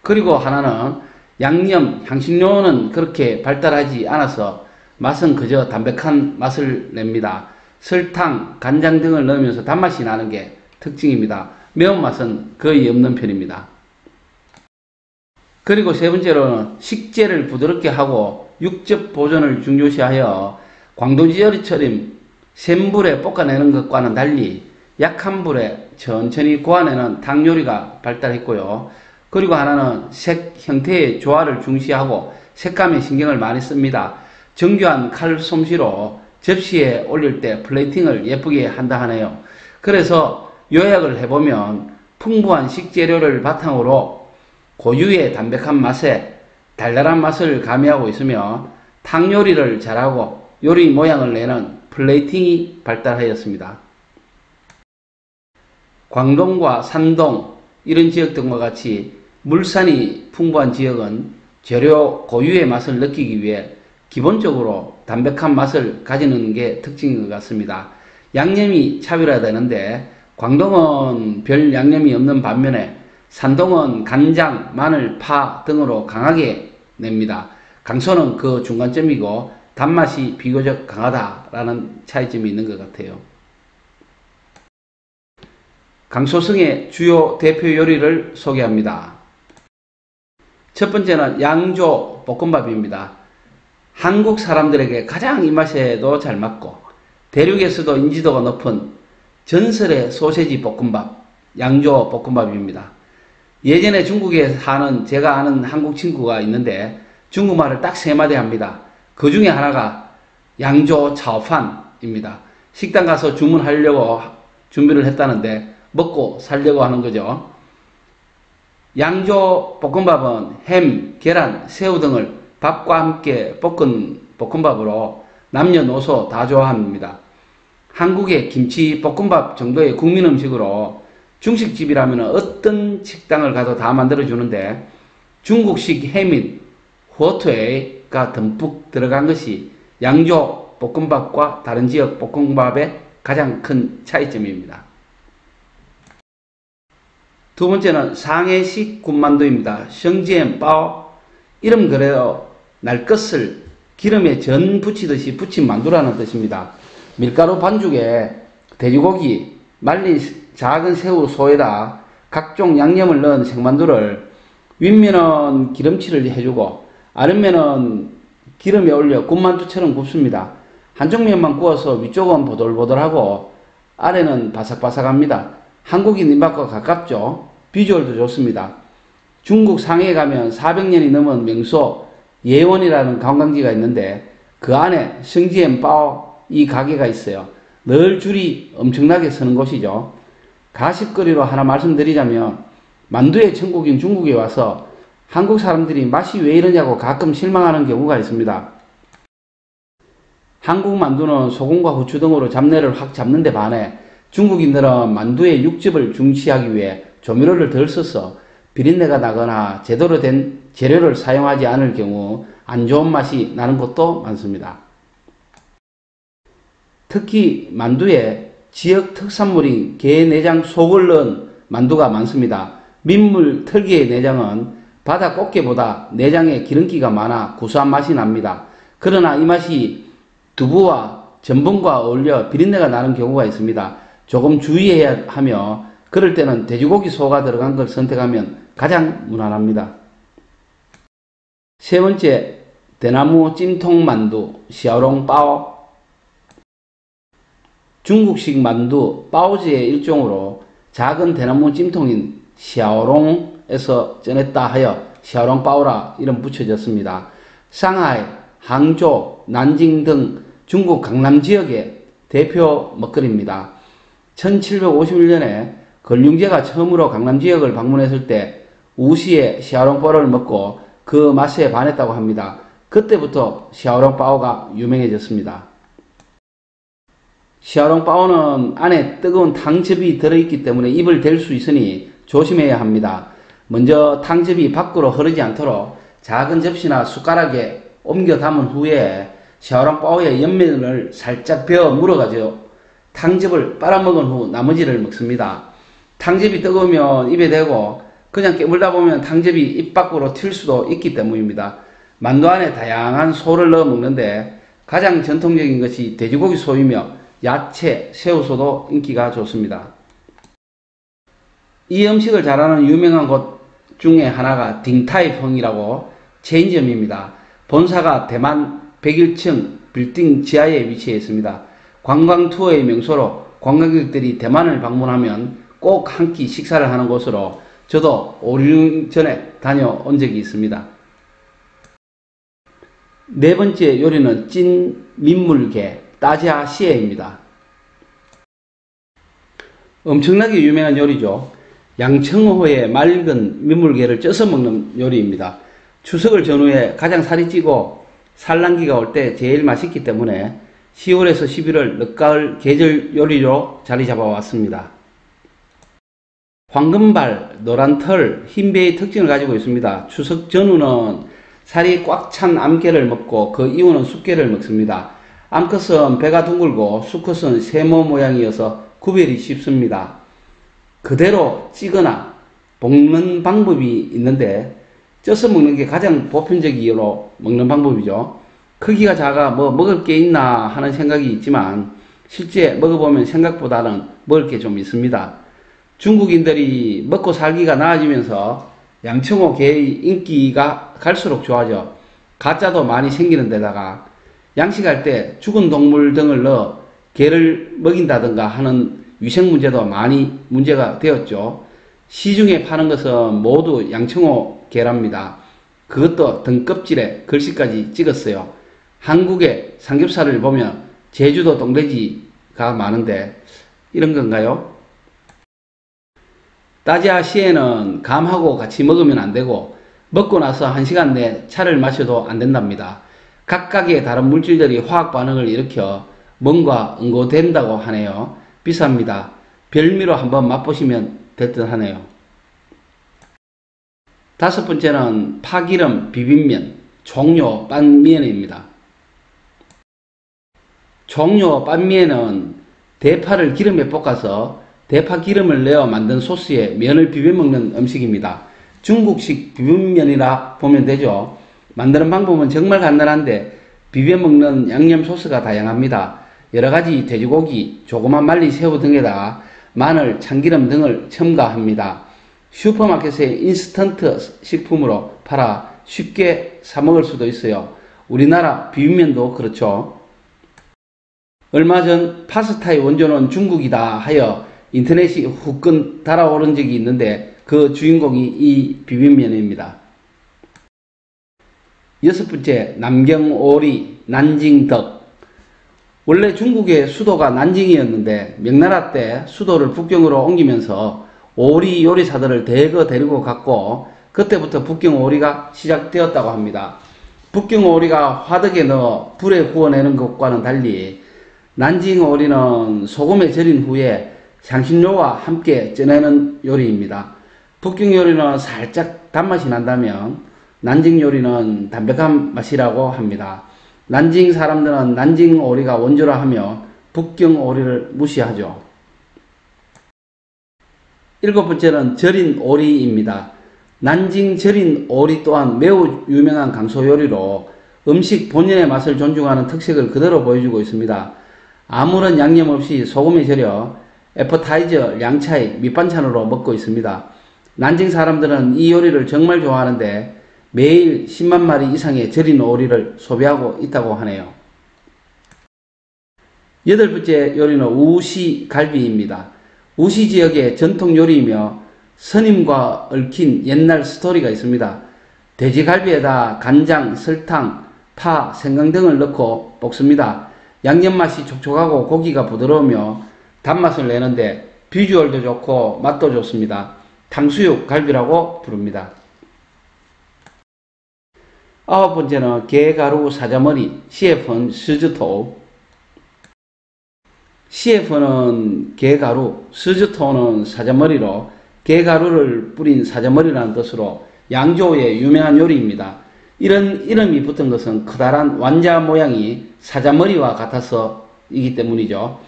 [SPEAKER 1] 그리고 하나는 양념, 향신료는 그렇게 발달하지 않아서 맛은 그저 담백한 맛을 냅니다. 설탕, 간장 등을 넣으면서 단맛이 나는 게 특징입니다. 매운맛은 거의 없는 편입니다. 그리고 세 번째로는 식재를 부드럽게 하고 육즙 보존을 중요시하여 광동지조리처럼 센 불에 볶아내는 것과는 달리 약한 불에 천천히 구워내는 탕 요리가 발달했고요. 그리고 하나는 색, 형태의 조화를 중시하고 색감에 신경을 많이 씁니다. 정교한 칼 솜씨로 접시에 올릴 때 플레이팅을 예쁘게 한다 하네요. 그래서 요약을 해보면 풍부한 식재료를 바탕으로 고유의 담백한 맛에 달달한 맛을 가미하고 있으며 탕 요리를 잘하고 요리 모양을 내는 플레이팅이 발달하였습니다. 광동과 산동 이런 지역 등과 같이 물산이 풍부한 지역은 재료 고유의 맛을 느끼기 위해 기본적으로 담백한 맛을 가지는 게 특징인 것 같습니다. 양념이 차별화되는데 광동은 별 양념이 없는 반면에 산동은 간장, 마늘, 파 등으로 강하게 냅니다. 강소는 그 중간점이고 단맛이 비교적 강하다라는 차이점이 있는 것 같아요. 강소성의 주요 대표 요리를 소개합니다. 첫 번째는 양조 볶음밥입니다. 한국 사람들에게 가장 입맛에도 잘 맞고 대륙에서도 인지도가 높은 전설의 소세지 볶음밥, 양조 볶음밥입니다. 예전에 중국에 사는 제가 아는 한국 친구가 있는데 중국말을 딱 3마디 합니다. 그 중에 하나가 양조 차오판입니다. 식당 가서 주문하려고 준비를 했다는데 먹고 살려고 하는 거죠. 양조 볶음밥은 햄, 계란, 새우 등을 밥과 함께 볶은 볶음밥으로 남녀노소 다 좋아합니다. 한국의 김치 볶음밥 정도의 국민 음식으로 중식집이라면 어떤 식당을 가도 다 만들어주는데 중국식 햄인 호투에가 듬뿍 들어간 것이 양조 볶음밥과 다른 지역 볶음밥의 가장 큰 차이점입니다. 두 번째는 상해식 군만두입니다. 성지엔 빠오 이름 그래요. 날 것을 기름에 전 부치듯이 부친 만두라는 뜻입니다. 밀가루 반죽에 돼지고기, 말린 작은 새우, 소에다 각종 양념을 넣은 생만두를 윗면은 기름칠을 해주고 아랫면은 기름에 올려 군만두처럼 굽습니다. 한쪽 면만 구워서 위쪽은 보들보들하고 아래는 바삭바삭합니다. 한국인 입맛과 가깝죠. 비주얼도 좋습니다. 중국 상해에 가면 400년이 넘은 명소 예원이라는 관광지가 있는데 그 안에 성지엔바오 이 가게가 있어요. 늘 줄이 엄청나게 서는 곳이죠. 가십거리로 하나 말씀드리자면 만두의 천국인 중국에 와서 한국 사람들이 맛이 왜 이러냐고 가끔 실망하는 경우가 있습니다. 한국 만두는 소금과 후추 등으로 잡내를 확 잡는 데 반해 중국인들은 만두의 육즙을 중시하기 위해 조미료를 덜 써서 비린내가 나거나 제대로 된 재료를 사용하지 않을 경우 안 좋은 맛이 나는 것도 많습니다. 특히 만두에 지역 특산물인 게 내장 속을 넣은 만두가 많습니다. 민물 털개의 내장은 바다 꽃게보다 내장에 기름기가 많아 구수한 맛이 납니다. 그러나 이 맛이 두부와 전분과 어울려 비린내가 나는 경우가 있습니다. 조금 주의해야 하며 그럴 때는 돼지고기 소가 들어간 걸 선택하면 가장 무난합니다. 세 번째, 대나무 찜통 만두, 샤오롱바오. 중국식 만두, 바오지의 일종으로 작은 대나무 찜통인 샤오롱에서 쪄냈다 하여 샤오롱바오라 이름 붙여졌습니다. 상하이, 항조, 난징 등 중국 강남 지역의 대표 먹거리입니다. 1751년에 걸륭제가 처음으로 강남 지역을 방문했을 때 우시의 샤오롱바오를 먹고 그 맛에 반했다고 합니다. 그때부터 샤오롱바오가 유명해졌습니다. 샤오롱바오는 안에 뜨거운 탕즙이 들어있기 때문에 입을 댈 수 있으니 조심해야 합니다. 먼저 탕즙이 밖으로 흐르지 않도록 작은 접시나 숟가락에 옮겨 담은 후에 샤오롱바오의 옆면을 살짝 베어 물어가지고 탕즙을 빨아먹은 후 나머지를 먹습니다. 탕즙이 뜨거우면 입에 대고 그냥 깨물다 보면 탕즙이 입 밖으로 튈 수도 있기 때문입니다. 만두 안에 다양한 소를 넣어 먹는데 가장 전통적인 것이 돼지고기 소이며 야채, 새우소도 인기가 좋습니다. 이 음식을 잘하는 유명한 곳 중에 하나가 딩타이펑이라고 체인점입니다. 본사가 대만 101층 빌딩 지하에 위치해 있습니다. 관광 투어의 명소로 관광객들이 대만을 방문하면 꼭 한 끼 식사를 하는 곳으로 저도 5, 6년 전에 다녀온 적이 있습니다. 네 번째 요리는 찐 민물게 따지아시에입니다. 엄청나게 유명한 요리죠. 양청호의 맑은 민물게를 쪄서 먹는 요리입니다. 추석을 전후에 가장 살이 찌고 산란기가 올 때 제일 맛있기 때문에 10월에서 11월 늦가을 계절 요리로 자리 잡아왔습니다. 황금발, 노란털, 흰배의 특징을 가지고 있습니다. 추석 전후는 살이 꽉 찬 암게를 먹고 그 이후는 쑥게를 먹습니다. 암컷은 배가 둥글고 수컷은 세모 모양이어서 구별이 쉽습니다. 그대로 찌거나 볶는 방법이 있는데 쪄서 먹는 게 가장 보편적으로 먹는 방법이죠. 크기가 작아 뭐 먹을 게 있나 하는 생각이 있지만 실제 먹어보면 생각보다는 먹을 게 좀 있습니다. 중국인들이 먹고 살기가 나아지면서 양청호 게의 인기가 갈수록 좋아져 가짜도 많이 생기는 데다가 양식할 때 죽은 동물 등을 넣어 게를 먹인다든가 하는 위생 문제도 많이 문제가 되었죠. 시중에 파는 것은 모두 양청호 게랍니다. 그것도 등껍질에 글씨까지 찍었어요. 한국의 삼겹살을 보면 제주도 동돼지가 많은데 이런 건가요? 따지아시에는 감하고 같이 먹으면 안 되고 먹고 나서 1시간 내 차를 마셔도 안 된답니다. 각각의 다른 물질들이 화학 반응을 일으켜 뭔가 응고된다고 하네요. 비쌉니다. 별미로 한번 맛보시면 될 듯 하네요. 다섯 번째는 파기름 비빔면, 종료 빤미엔입니다. 종료 빤미엔은 대파를 기름에 볶아서 대파 기름을 내어 만든 소스에 면을 비벼 먹는 음식입니다. 중국식 비빔면이라 보면 되죠. 만드는 방법은 정말 간단한데 비벼 먹는 양념 소스가 다양합니다. 여러가지 돼지고기, 조그만 말린 새우 등에다가 마늘, 참기름 등을 첨가합니다. 슈퍼마켓의 인스턴트 식품으로 팔아 쉽게 사 먹을 수도 있어요. 우리나라 비빔면도 그렇죠. 얼마 전 파스타의 원조는 중국이다 하여 인터넷이 후끈 달아오른 적이 있는데 그 주인공이 이 비빔면입니다. 여섯 번째, 남경오리, 난징덕. 원래 중국의 수도가 난징이었는데 명나라 때 수도를 북경으로 옮기면서 오리 요리사들을 대거 데리고 갔고 그때부터 북경 오리가 시작되었다고 합니다. 북경 오리가 화덕에 넣어 불에 구워내는 것과는 달리 난징 오리는 소금에 절인 후에 향신료와 함께 쪄내는 요리입니다. 북경 요리는 살짝 단맛이 난다면 난징 요리는 담백한 맛이라고 합니다. 난징 사람들은 난징 오리가 원조라 하며 북경 오리를 무시하죠. 일곱 번째는 절인 오리입니다. 난징 절인 오리 또한 매우 유명한 강소 요리로 음식 본연의 맛을 존중하는 특색을 그대로 보여주고 있습니다. 아무런 양념 없이 소금에 절여 애퍼타이저, 양차의 밑반찬으로 먹고 있습니다. 난징 사람들은 이 요리를 정말 좋아하는데 매일 10만 마리 이상의 절인 오리를 소비하고 있다고 하네요. 여덟 번째 요리는 우시 갈비입니다. 우시 지역의 전통 요리이며 스님과 얽힌 옛날 스토리가 있습니다. 돼지갈비에다 간장, 설탕, 파, 생강 등을 넣고 볶습니다. 양념 맛이 촉촉하고 고기가 부드러우며 단맛을 내는데 비주얼도 좋고 맛도 좋습니다. 탕수육 갈비라고 부릅니다. 아홉 번째는 게가루 사자머리, 시에펀 스즈토. 시에펀은 게가루, 스즈토는 사자머리로 게가루를 뿌린 사자머리라는 뜻으로 양조의 유명한 요리입니다. 이런 이름이 붙은 것은 커다란 완자 모양이 사자머리와 같아서이기 때문이죠.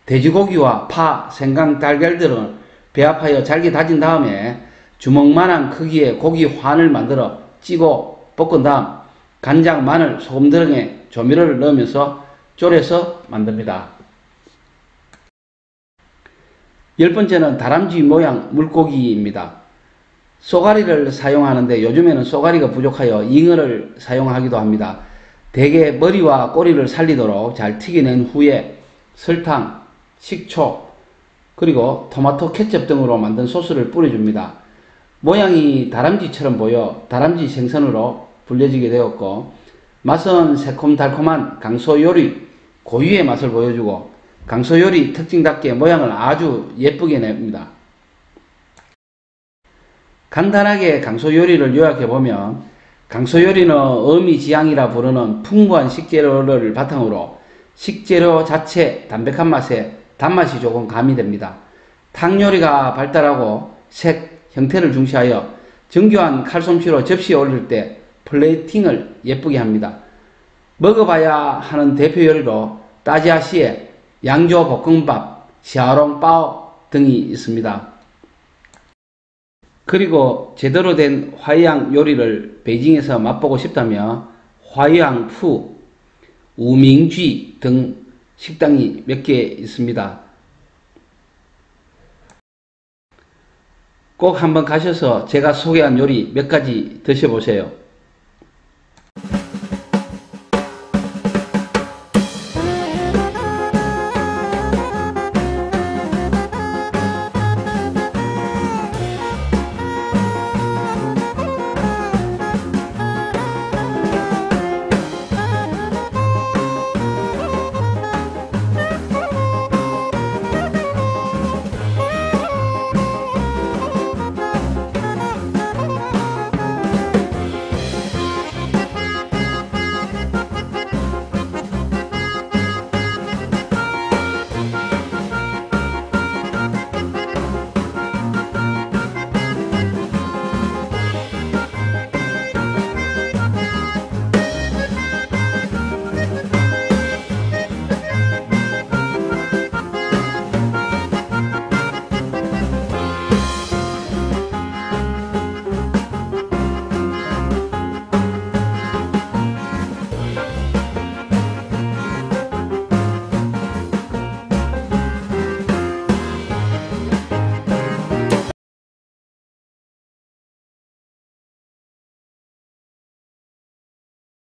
[SPEAKER 1] 돼지고기와 파, 생강, 달걀들은 배합하여 잘게 다진 다음에 주먹만한 크기의 고기 환을 만들어 찌고 볶은 다음 간장, 마늘, 소금 등의 조미료를 넣으면서 졸여서 만듭니다. 열 번째는 다람쥐 모양 물고기입니다. 쏘가리를 사용하는데 요즘에는 쏘가리가 부족하여 잉어를 사용하기도 합니다. 대개 머리와 꼬리를 살리도록 잘 튀겨낸 후에 설탕, 식초, 그리고 토마토 케첩 등으로 만든 소스를 뿌려줍니다. 모양이 다람쥐처럼 보여 다람쥐 생선으로 불려지게 되었고 맛은 새콤달콤한 강소 요리 고유의 맛을 보여주고 강소 요리 특징답게 모양을 아주 예쁘게 냅니다. 간단하게 강소 요리를 요약해보면 강소 요리는 어미지향이라 부르는 풍부한 식재료를 바탕으로 식재료 자체 담백한 맛에 단맛이 조금 가미됩니다. 탕 요리가 발달하고 색, 형태를 중시하여 정교한 칼솜씨로 접시에 올릴 때 플레이팅을 예쁘게 합니다. 먹어봐야 하는 대표 요리로 따지아시에 양조 볶음밥, 샤오롱바오 등이 있습니다. 그리고 제대로 된 화이양 요리를 베이징에서 맛보고 싶다면 화이양푸, 우밍쥐 등 식당이 몇 개 있습니다. 꼭 한번 가셔서 제가 소개한 요리 몇 가지 드셔보세요.